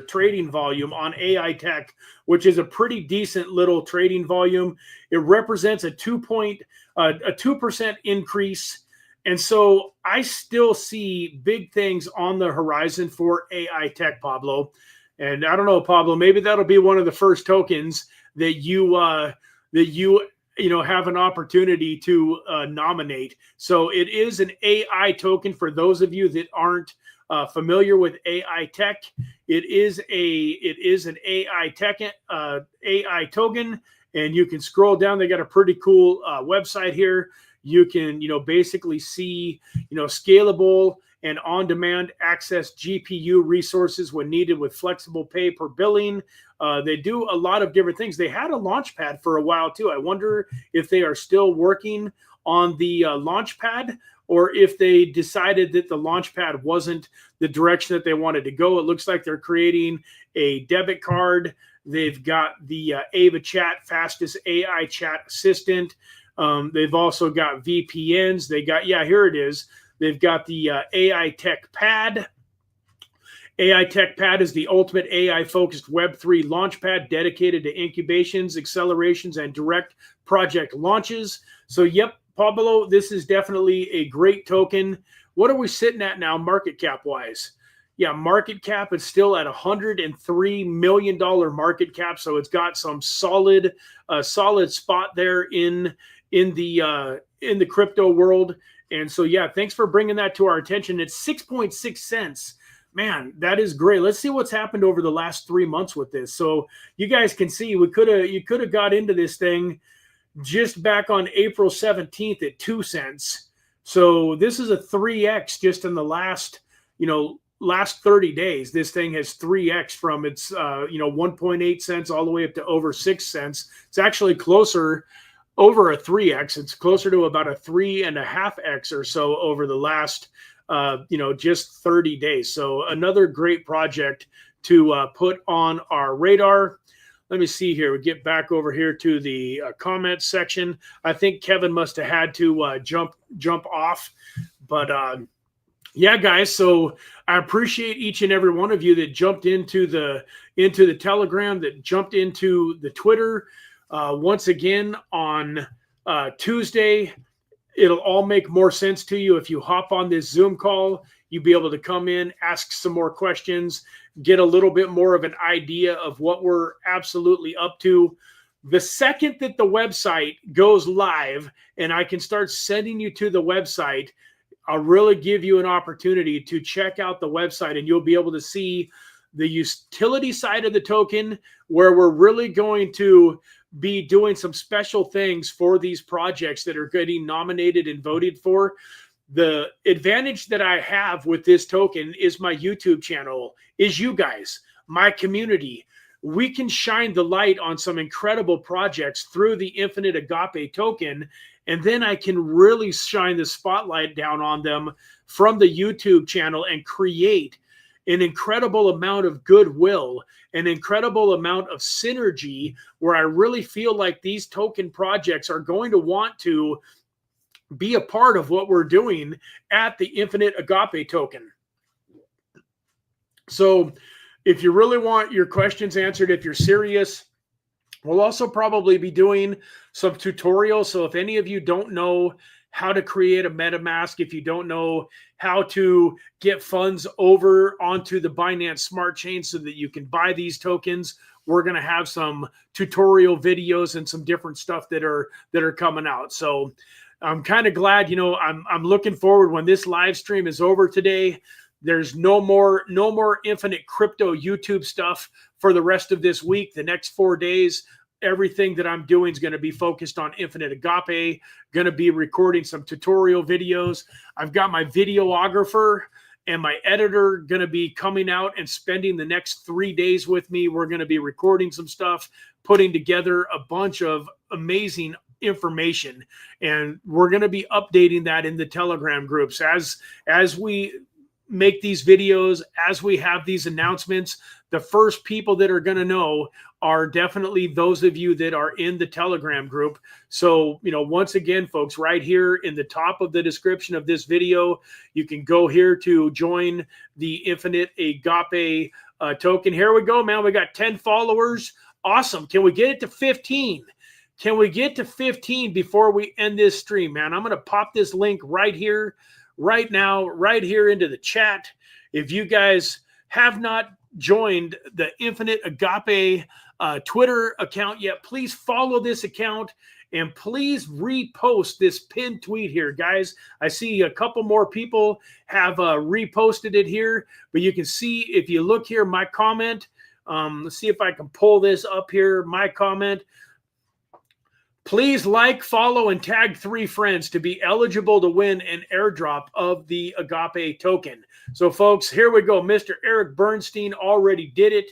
trading volume on AI Tech, which is a pretty decent little trading volume. It represents a 2% increase. And so I still see big things on the horizon for AI Tech, Pablo. And I don't know, Pablo, maybe that'll be one of the first tokens that you have an opportunity to nominate. So it is an AI token for those of you that aren't familiar with AI Tech. It is an AI Tech AI token, and you can scroll down. They got a pretty cool website here. You can basically see scalable and on-demand access GPU resources when needed with flexible pay per billing. They do a lot of different things. They had a launch pad for a while too. I wonder if they are still working on the launch pad, or if they decided that the launch pad wasn't the direction that they wanted to go. It looks like they're creating a debit card. They've got the Ava Chat, fastest AI chat assistant. They've also got VPNs. They got, here it is. They've got the AI Tech Pad. AI Tech Pad is the ultimate AI-focused Web3 launchpad dedicated to incubations, accelerations, and direct project launches. So, yep, Pablo, this is definitely a great token. What are we sitting at now market cap-wise? Yeah, market cap is still at $103 million market cap, so it's got some solid spot there in the crypto world. And so, yeah, thanks for bringing that to our attention. It's 6.6 cents. Man, that is great. Let's see what's happened over the last 3 months with this. So you guys can see you could have got into this thing just back on April 17th at 2 cents. So this is a 3x just in the last 30 days. This thing has 3x from its 1.8 cents all the way up to over 6 cents. It's actually closer over a 3x. It's closer to about a 3.5x or so over the last just 30 days. So another great project to put on our radar. Let me see here. We get back over here to the comments section. I think Kevin must have had to jump off, but yeah, guys. So I appreciate each and every one of you that jumped into the Telegram, that jumped into the Twitter. Once again on Tuesday, it'll all make more sense to you if you hop on this Zoom call. You'll be able to come in, ask some more questions, get a little bit more of an idea of what we're absolutely up to. The second that the website goes live and I can start sending you to the website, I'll really give you an opportunity to check out the website, and you'll be able to see the utility side of the token, where we're really going to be doing some special things for these projects that are getting nominated and voted for. The advantage that I have with this token is my YouTube channel, is you guys, my community. We can shine the light on some incredible projects through the Infinite Agape token, and then I can really shine the spotlight down on them from the YouTube channel and create an incredible amount of goodwill, an incredible amount of synergy, where I really feel like these token projects are going to want to be a part of what we're doing at the Infinite Agape token. So if you really want your questions answered, if you're serious, we'll also probably be doing some tutorials. So if any of you don't know how to create a MetaMask, if you don't know how to get funds over onto the Binance Smart Chain so that you can buy these tokens, we're going to have some tutorial videos and some different stuff that are coming out. So I'm kind of glad, you know, I'm looking forward when this live stream is over today. There's no more Infinite Crypto YouTube stuff for the rest of this week. The next 4 days, everything that I'm doing is going to be focused on Infinite Agape, going to be recording some tutorial videos. I've got my videographer and my editor going to be coming out and spending the next 3 days with me. We're going to be recording some stuff, putting together a bunch of amazing information, and we're going to be updating that in the Telegram groups as we make these videos, as we have these announcements. The first people that are going to know are definitely those of you that are in the Telegram group. So, you know, once again, folks, right here in the top of the description of this video, you can go here to join the Infinite Agape token. Here we go, man. We got 10 followers. Awesome. Can we get it to 15? Can we get to 15 before we end this stream, man? I'm going to pop this link right here, right now, right here into the chat. If you guys have not joined the Infinite Agape Twitter account yet, please follow this account and please repost this pinned tweet here, guys. I see a couple more people have reposted it here, but you can see if you look here, my comment. Let's see if I can pull this up here. My comment. Please like, follow, and tag 3 friends to be eligible to win an airdrop of the Agape token. So, folks, here we go. Mr. Eric Bernstein already did it.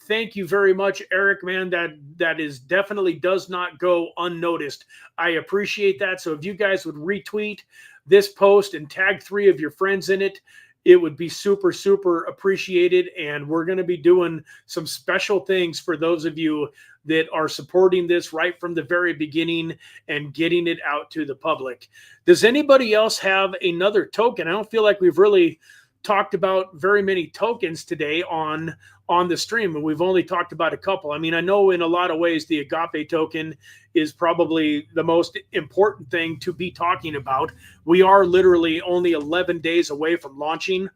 Thank you very much, Eric, man. That is definitely does not go unnoticed. I appreciate that. So if you guys would retweet this post and tag 3 of your friends in it, it would be super, super appreciated. And we're going to be doing some special things for those of you that are supporting this right from the very beginning and getting it out to the public. Does anybody else have another token? I don't feel like we've really talked about very many tokens today on the stream, and we've only talked about a couple. I mean, I know in a lot of ways the Agape token is probably the most important thing to be talking about. We are literally only 11 days away from launching,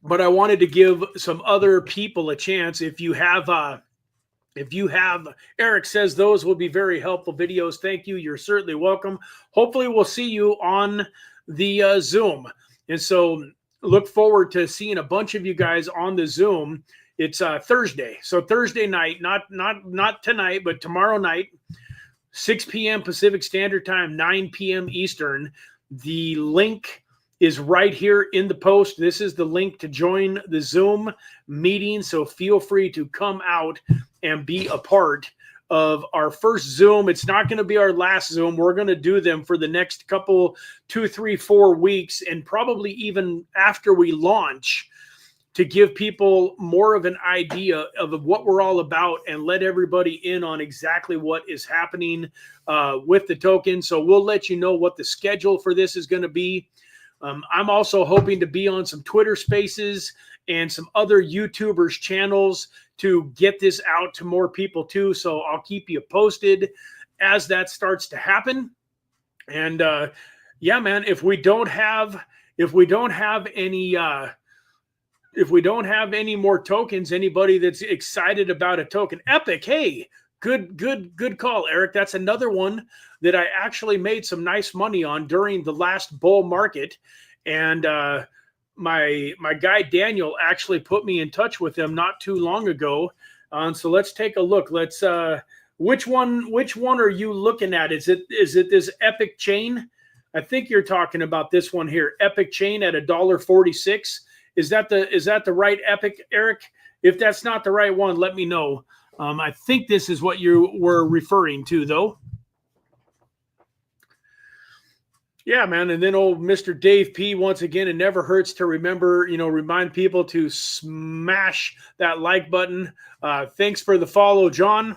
but I wanted to give some other people a chance. If you have, Eric says those will be very helpful videos. Thank you. You're certainly welcome. Hopefully we'll see you on the Zoom. And so look forward to seeing a bunch of you guys on the Zoom. It's Thursday. So Thursday night, not tonight, but tomorrow night, 6 p.m. Pacific Standard Time, 9 p.m. Eastern. The link is right here in the post. This is the link to join the Zoom meeting. So feel free to come out and be a part of our first Zoom. It's not going to be our last Zoom. We're going to do them for the next couple, 2, 3, 4 weeks, and probably even after we launch, to give people more of an idea of what we're all about and let everybody in on exactly what is happening with the token. So we'll let you know what the schedule for this is going to be. I'm also hoping to be on some Twitter Spaces and some other YouTubers channels to get this out to more people too. So I'll keep you posted as that starts to happen. And yeah, man, if we don't have any more tokens, anybody that's excited about a token, Epic, hey, good call, Eric. That's another one that I actually made some nice money on during the last bull market. And my guy Daniel actually put me in touch with them not too long ago. So let's take a look. Let's which one are you looking at? Is it this Epic Chain? I think you're talking about this one here, Epic Chain at $1.46. Is that the right Epic, Eric? If that's not the right one, let me know. I think this is what you were referring to, though. Yeah, man. And then old Mr. Dave P, once again, it never hurts to remember, remind people to smash that like button. Thanks for the follow, John.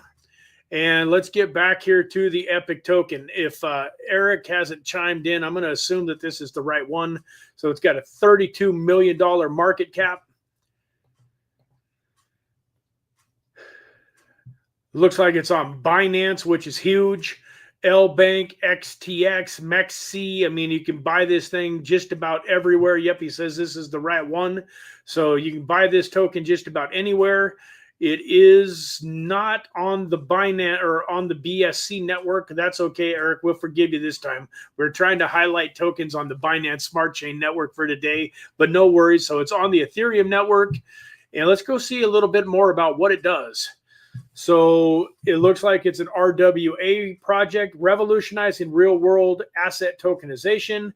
And let's get back here to the Epic token. If Eric hasn't chimed in, I'm going to assume that this is the right one. So it's got a $32 million market cap. Looks like it's on Binance, which is huge. LBank, XTX, MEXC. I mean, you can buy this thing just about everywhere. Yep, he says this is the right one. So you can buy this token just about anywhere. It is not on the Binance or on the BSC network. That's okay, Eric. We'll forgive you this time. We're trying to highlight tokens on the Binance Smart Chain network for today, but no worries. So it's on the Ethereum network. And let's go see a little bit more about what it does. So it looks like it's an RWA project revolutionizing real-world asset tokenization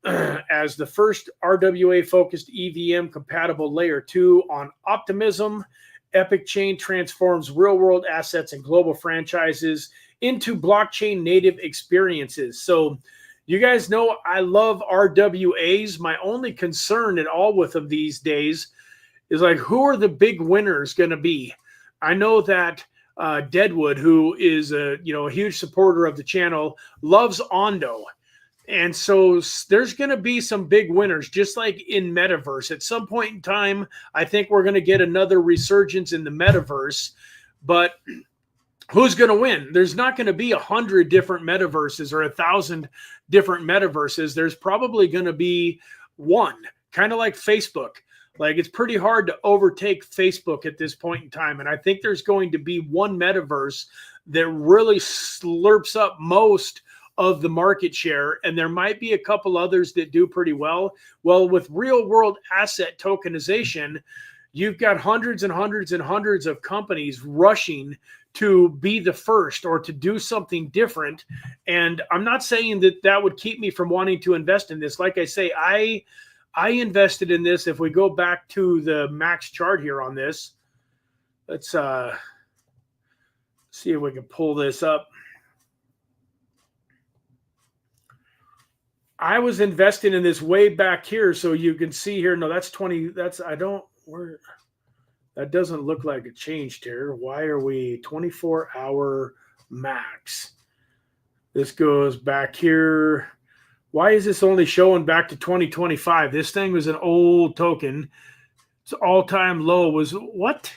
as the first RWA-focused EVM-compatible Layer 2 on Optimism. Epic Chain transforms real-world assets and global franchises into blockchain-native experiences. So you guys know I love RWAs. My only concern at all with them these days is like, who are the big winners going to be? I know that Deadwood, who is a huge supporter of the channel, loves Ondo. And so there's going to be some big winners, just like in Metaverse. At some point in time, I think we're going to get another resurgence in the Metaverse. But who's going to win? There's not going to be 100 different Metaverses or 1,000 different Metaverses. There's probably going to be one, kind of like Facebook. Like, it's pretty hard to overtake Facebook at this point in time. And I think there's going to be one metaverse that really slurps up most of the market share. And there might be a couple others that do pretty well. Well, with real world asset tokenization, you've got hundreds and hundreds and hundreds of companies rushing to be the first or to do something different. And I'm not saying that that would keep me from wanting to invest in this. Like I say, I invested in this. If we go back to the max chart here on this, let's see if we can pull this up. I was investing in this way back here. So you can see here, no, that's 20. That doesn't look like it changed here. Why are we 24-hour max? This goes back here. Why is this only showing back to 2025? This thing was an old token. Its all-time low was what?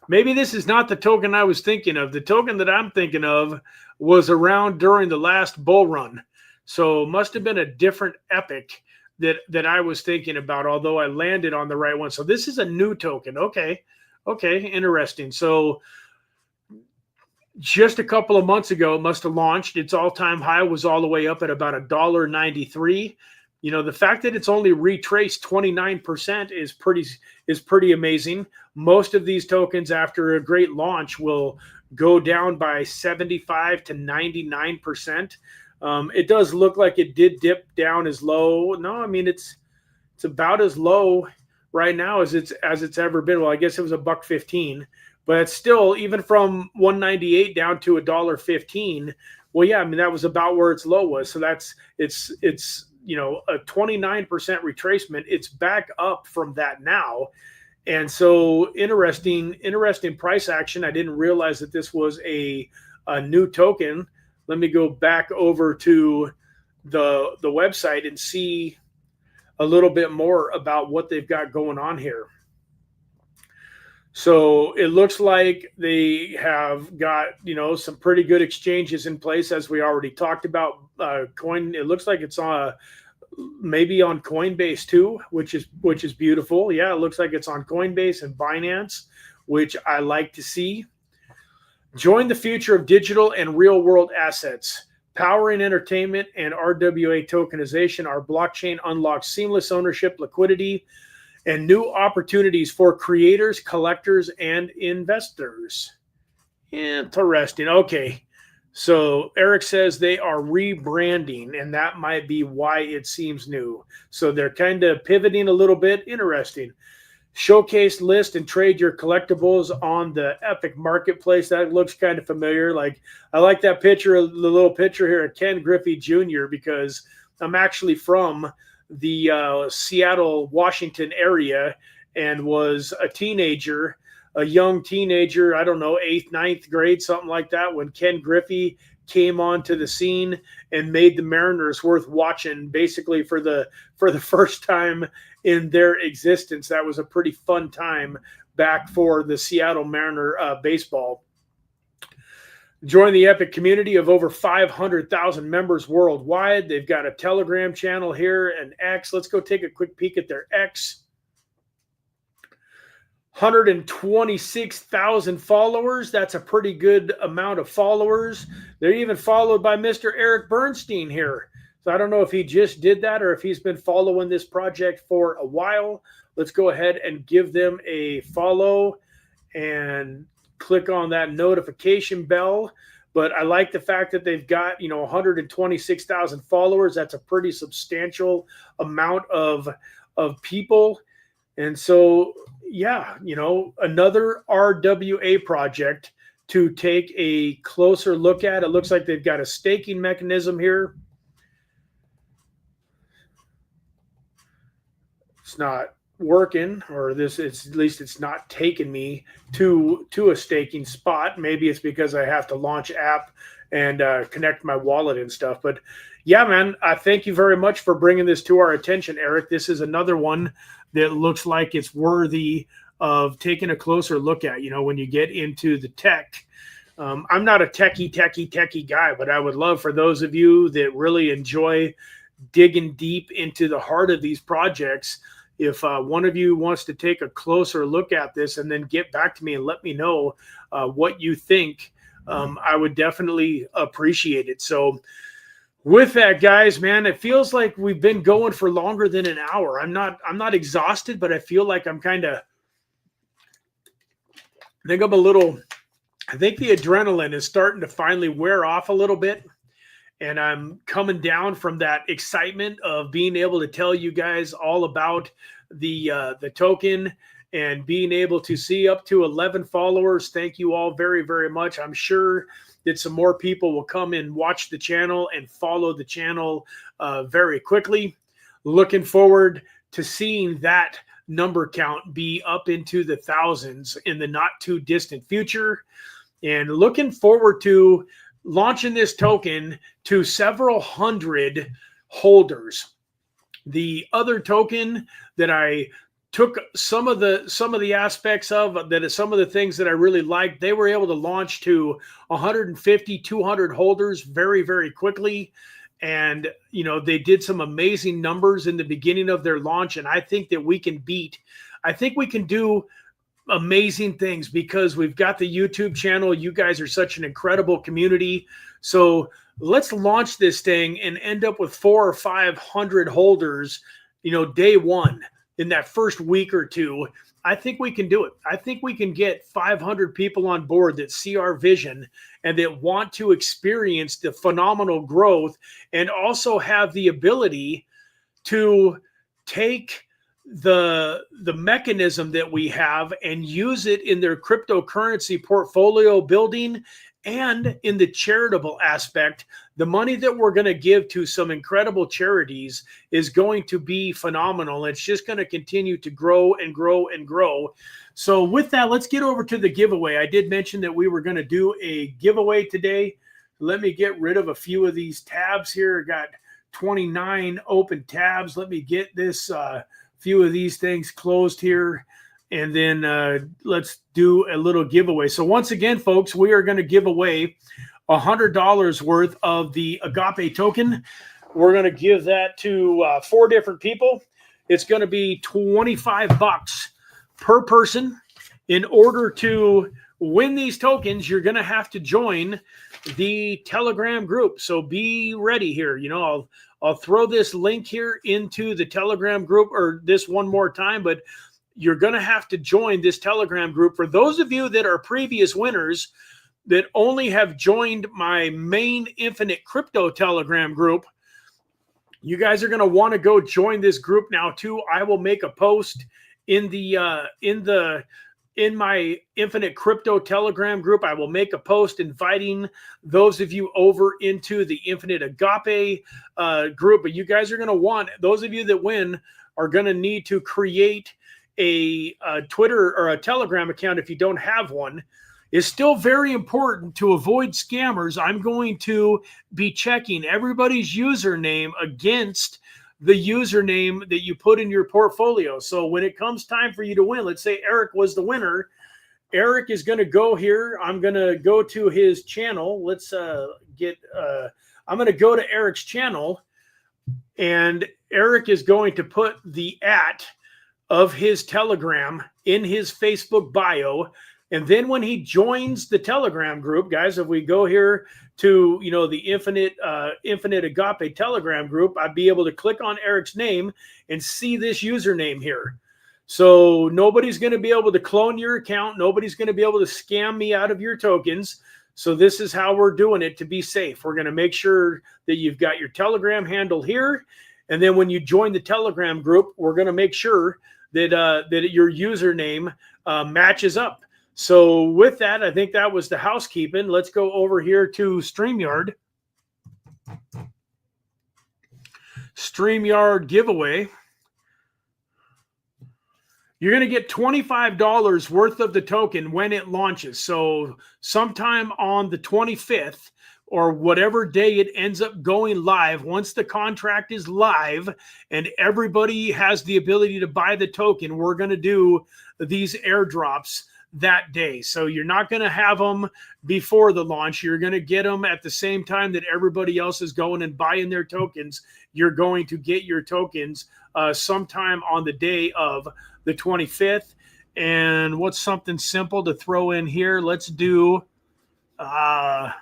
Maybe this is not the token I was thinking of. The token that I'm thinking of was around during the last bull run. So it must have been a different Epic that I was thinking about, although I landed on the right one. So this is a new token. Okay, interesting. So just a couple of months ago, it must have launched. Its all-time high was all the way up at about $1.93. The fact that it's only retraced 29% is pretty amazing. Most of these tokens after a great launch will go down by 75 to 99%. It does look like it did dip down as low. No, I mean it's about as low right now as it's ever been. Well, I guess it was $1.15. But it's still, even from 198 down to $1.15. Well, yeah, I mean, that was about where its low was. So it's a 29% retracement. It's back up from that now. And so interesting price action. I didn't realize that this was a new token. Let me go back over to the website and see a little bit more about what they've got going on here. So it looks like they have got, some pretty good exchanges in place, as we already talked about. It looks like it's maybe on Coinbase too, which is beautiful. Yeah, it looks like it's on Coinbase and Binance, which I like to see. Join the future of digital and real world assets. Powering entertainment and RWA tokenization. Our blockchain unlocks seamless ownership, liquidity, and new opportunities for creators, collectors, and investors. Interesting. Okay. So Eric says they are rebranding, and that might be why it seems new. So they're kind of pivoting a little bit. Interesting. Showcase, list, and trade your collectibles on the Epic Marketplace. That looks kind of familiar. Like, I like that picture, the little picture here of Ken Griffey Jr., because I'm actually from the Seattle, Washington area, and was a teenager, a young teenager, I don't know, 8th, 9th grade, something like that, when Ken Griffey came onto the scene and made the Mariners worth watching, basically for the first time in their existence. That was a pretty fun time back for the Seattle Mariner baseball. Join the epic community of over 500,000 members worldwide. They've got a Telegram channel here and X. Let's go take a quick peek at their X. 126,000 followers. That's a pretty good amount of followers. They're even followed by Mr. Eric Bernstein here. So I don't know if he just did that or if he's been following this project for a while. Let's go ahead and give them a follow and click on that notification bell. But I like the fact that they've got, 126,000 followers. That's a pretty substantial amount of people. And so, yeah, another RWA project to take a closer look at. It looks like they've got a staking mechanism here. It's not working, or at least it's not taking me to a staking spot. Maybe it's because I have to launch app and connect my wallet and stuff. But yeah, man, I thank you very much for bringing this to our attention, Eric. This is another one that looks like it's worthy of taking a closer look at. When you get into the tech, I'm not a techie guy, but I would love for those of you that really enjoy digging deep into the heart of these projects, if one of you wants to take a closer look at this and then get back to me and let me know what you think, I would definitely appreciate it. So with that, guys, man, it feels like we've been going for longer than an hour. I'm not exhausted, but I feel like I think the adrenaline is starting to finally wear off a little bit. And I'm coming down from that excitement of being able to tell you guys all about the token and being able to see up to 11 followers. Thank you all very, very much. I'm sure that some more people will come and watch the channel and follow the channel very quickly. Looking forward to seeing that number count be up into the thousands in the not too distant future. And looking forward to launching this token to several hundred holders. The other token that I took some of the aspects of, that is some of the things that I really liked, they were able to launch to 150, 200 holders very, very quickly. And, they did some amazing numbers in the beginning of their launch. And I think that we can do amazing things because we've got the YouTube channel. You guys are such an incredible community. So let's launch this thing and end up with 400 or 500 holders, day one, in that first week or two. I think we can do it. I think we can get 500 people on board that see our vision and that want to experience the phenomenal growth and also have the ability to take the mechanism that we have and use it in their cryptocurrency portfolio building and in the charitable aspect. The money that we're going to give to some incredible charities is going to be phenomenal. It's just going to continue to grow and grow and grow. So with that, let's get over to the giveaway. I did mention that we were going to do a giveaway today. Let me get rid of a few of these tabs here. I got 29 open tabs. Let me get this few of these things closed here, and then let's do a little giveaway. So once again, folks, we are going to give away $100 worth of the Agape token. We're going to give that to 4 different people. It's going to be $25 per person. In order to win these tokens, you're going to have to join the Telegram group. So be ready here. I'll throw this link here into the Telegram group, or this one more time, but you're going to have to join this Telegram group. For those of you that are previous winners that only have joined my main Infinite Crypto Telegram group, you guys are going to want to go join this group now too. I will make a post in the in my Infinite Crypto Telegram group. I will make a post inviting those of you over into the Infinite Agape group. But you guys are going to want, those of you that win are going to need to create a Twitter or a Telegram account if you don't have one. It's still very important to avoid scammers. I'm going to be checking everybody's username against the username that you put in your portfolio. So when it comes time for you to win, let's say Eric was the winner. Eric is going to go here. I'm going to go to his channel. Let's I'm going to go to Eric's channel, and Eric is going to put the @ of his Telegram in his Facebook bio. And then when he joins the Telegram group, guys, if we go here to, the Infinite Agape Telegram group, I'd be able to click on Eric's name and see this username here. So nobody's going to be able to clone your account. Nobody's going to be able to scam me out of your tokens. So this is how we're doing it to be safe. We're going to make sure that you've got your Telegram handle here. And then when you join the Telegram group, we're going to make sure that your username matches up. So with that, I think that was the housekeeping. Let's go over here to StreamYard. StreamYard giveaway. You're going to get $25 worth of the token when it launches. So sometime on the 25th or whatever day it ends up going live, once the contract is live and everybody has the ability to buy the token, we're going to do these airdrops that day. So you're not going to have them before the launch. You're going to get them at the same time that everybody else is going and buying their tokens. You're going to get your tokens sometime on the day of the 25th. And what's something simple to throw in here? Let's do $1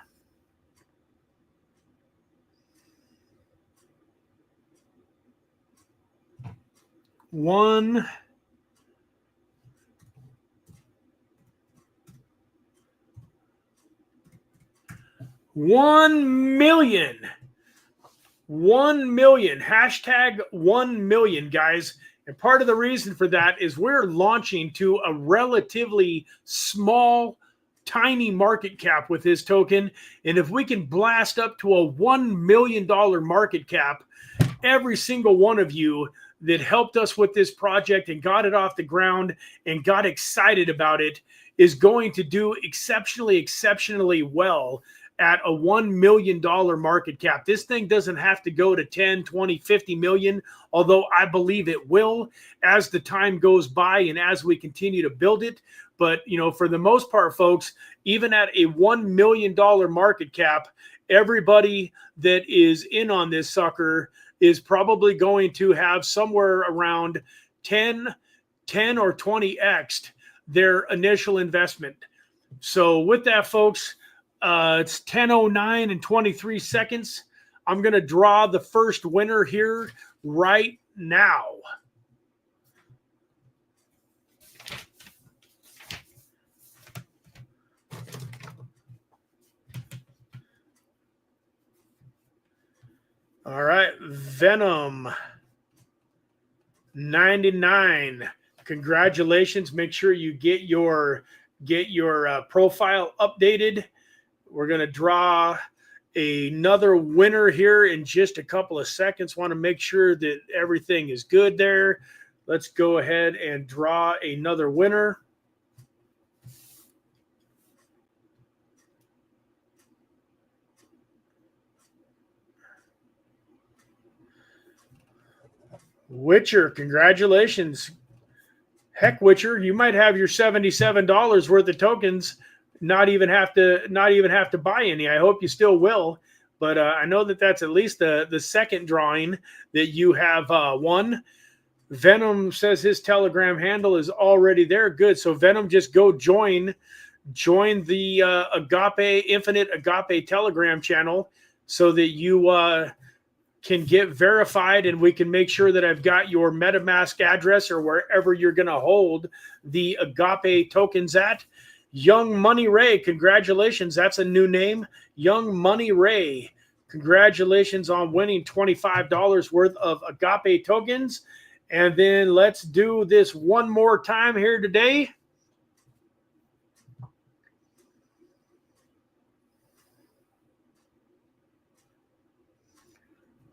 million. 1 million. Hashtag 1 million, guys. And part of the reason for that is we're launching to a relatively small, tiny market cap with this token. And if we can blast up to a $1 million market cap, every single one of you that helped us with this project and got it off the ground and got excited about it is going to do exceptionally well at a $1 million market cap. This thing doesn't have to go to 10, 20, 50 million, although I believe it will as the time goes by and as we continue to build it. But, for the most part, folks, even at a $1 million market cap, everybody that is in on this sucker is probably going to have somewhere around 10 or 20x their initial investment. So with that, folks, it's 10:09 and 23 seconds. I'm going to draw the first winner here right now. All right, Venom 99. Congratulations. Make sure you get your profile updated. We're going to draw another winner here in just a couple of seconds. Want to make sure that everything is good there. Let's go ahead and draw another winner. Witcher, congratulations. Heck, Witcher, you might have your $77 worth of tokens. Not even have to buy any. I hope you still will, but I know that that's at least the second drawing that you have won. Venom says his Telegram handle is already there. Good. So Venom, just go join the Agape Infinite Agape Telegram channel so that you can get verified, and we can make sure that I've got your MetaMask address or wherever you're going to hold the Agape tokens at. Young Money Ray, congratulations. That's a new name. Young Money Ray, congratulations on winning $25 worth of Agape tokens. And then let's do this one more time here today.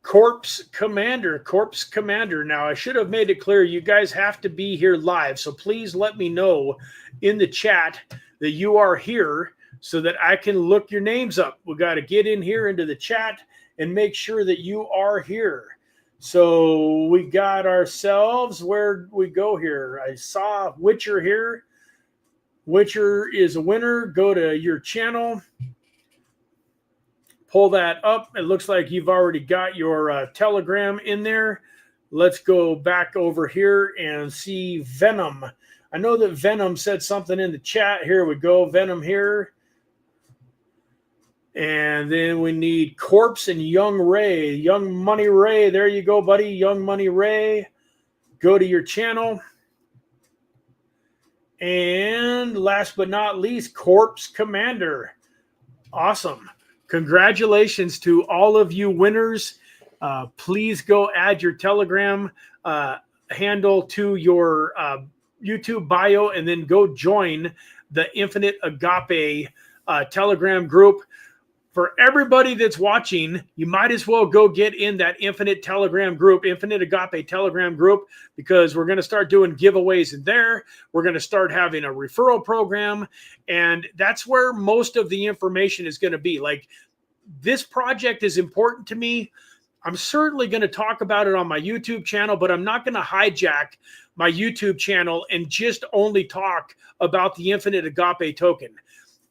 Corpse Commander. Now, I should have made it clear you guys have to be here live. So please let me know in the chat that you are here so that I can look your names up. We got to get in here into the chat and make sure that you are here. So we got ourselves, where we go here? I saw Witcher here. Witcher is a winner. Go to your channel. Pull that up. It looks like you've already got your Telegram in there. Let's go back over here and see Venom. I know that Venom said something in the chat. Here we go. Venom here. And then we need Corpse and Young Ray. Young Money Ray. There you go, buddy. Young Money Ray. Go to your channel. And last but not least, Corpse Commander. Awesome. Congratulations to all of you winners. Please go add your Telegram handle to your YouTube bio and then go join the Infinite Agape Telegram group. For everybody that's watching, you might as well go get in that Infinite Telegram group, Infinite Agape Telegram group, because we're going to start doing giveaways in there. We're going to start having a referral program, and that's where most of the information is going to be. Like, this project is important to me. I'm certainly going to talk about it on my YouTube channel, but I'm not going to hijack my YouTube channel and just only talk about the Infinite Agape token.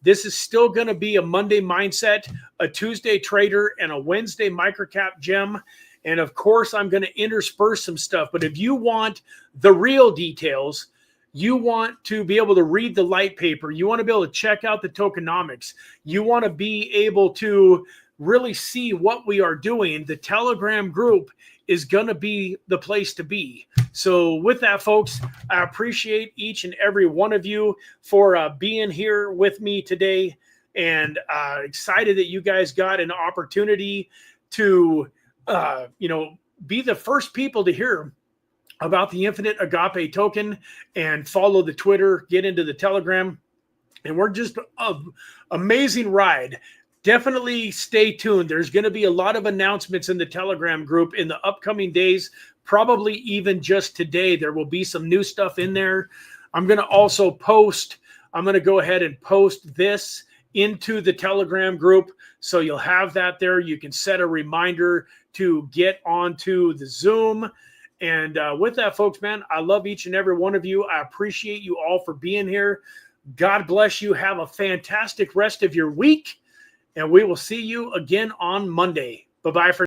This is still going to be a Monday mindset, a Tuesday trader, and a Wednesday microcap gem. And of course, I'm going to intersperse some stuff. But if you want the real details, you want to be able to read the light paper, you want to be able to check out the tokenomics, you want to be able to really see what we are doing, the Telegram group is going to be the place to be. So with that, folks, I appreciate each and every one of you for being here with me today, and excited that you guys got an opportunity to, be the first people to hear about the Infinite Agape token and follow the Twitter, get into the Telegram. And we're just an amazing ride. Definitely stay tuned. There's going to be a lot of announcements in the Telegram group in the upcoming days, probably even just today. There will be some new stuff in there. I'm going to also post, I'm going to go ahead and post this into the Telegram group. So you'll have that there. You can set a reminder to get onto the Zoom. And with that, folks, man, I love each and every one of you. I appreciate you all for being here. God bless you. Have a fantastic rest of your week. And we will see you again on Monday. Bye-bye for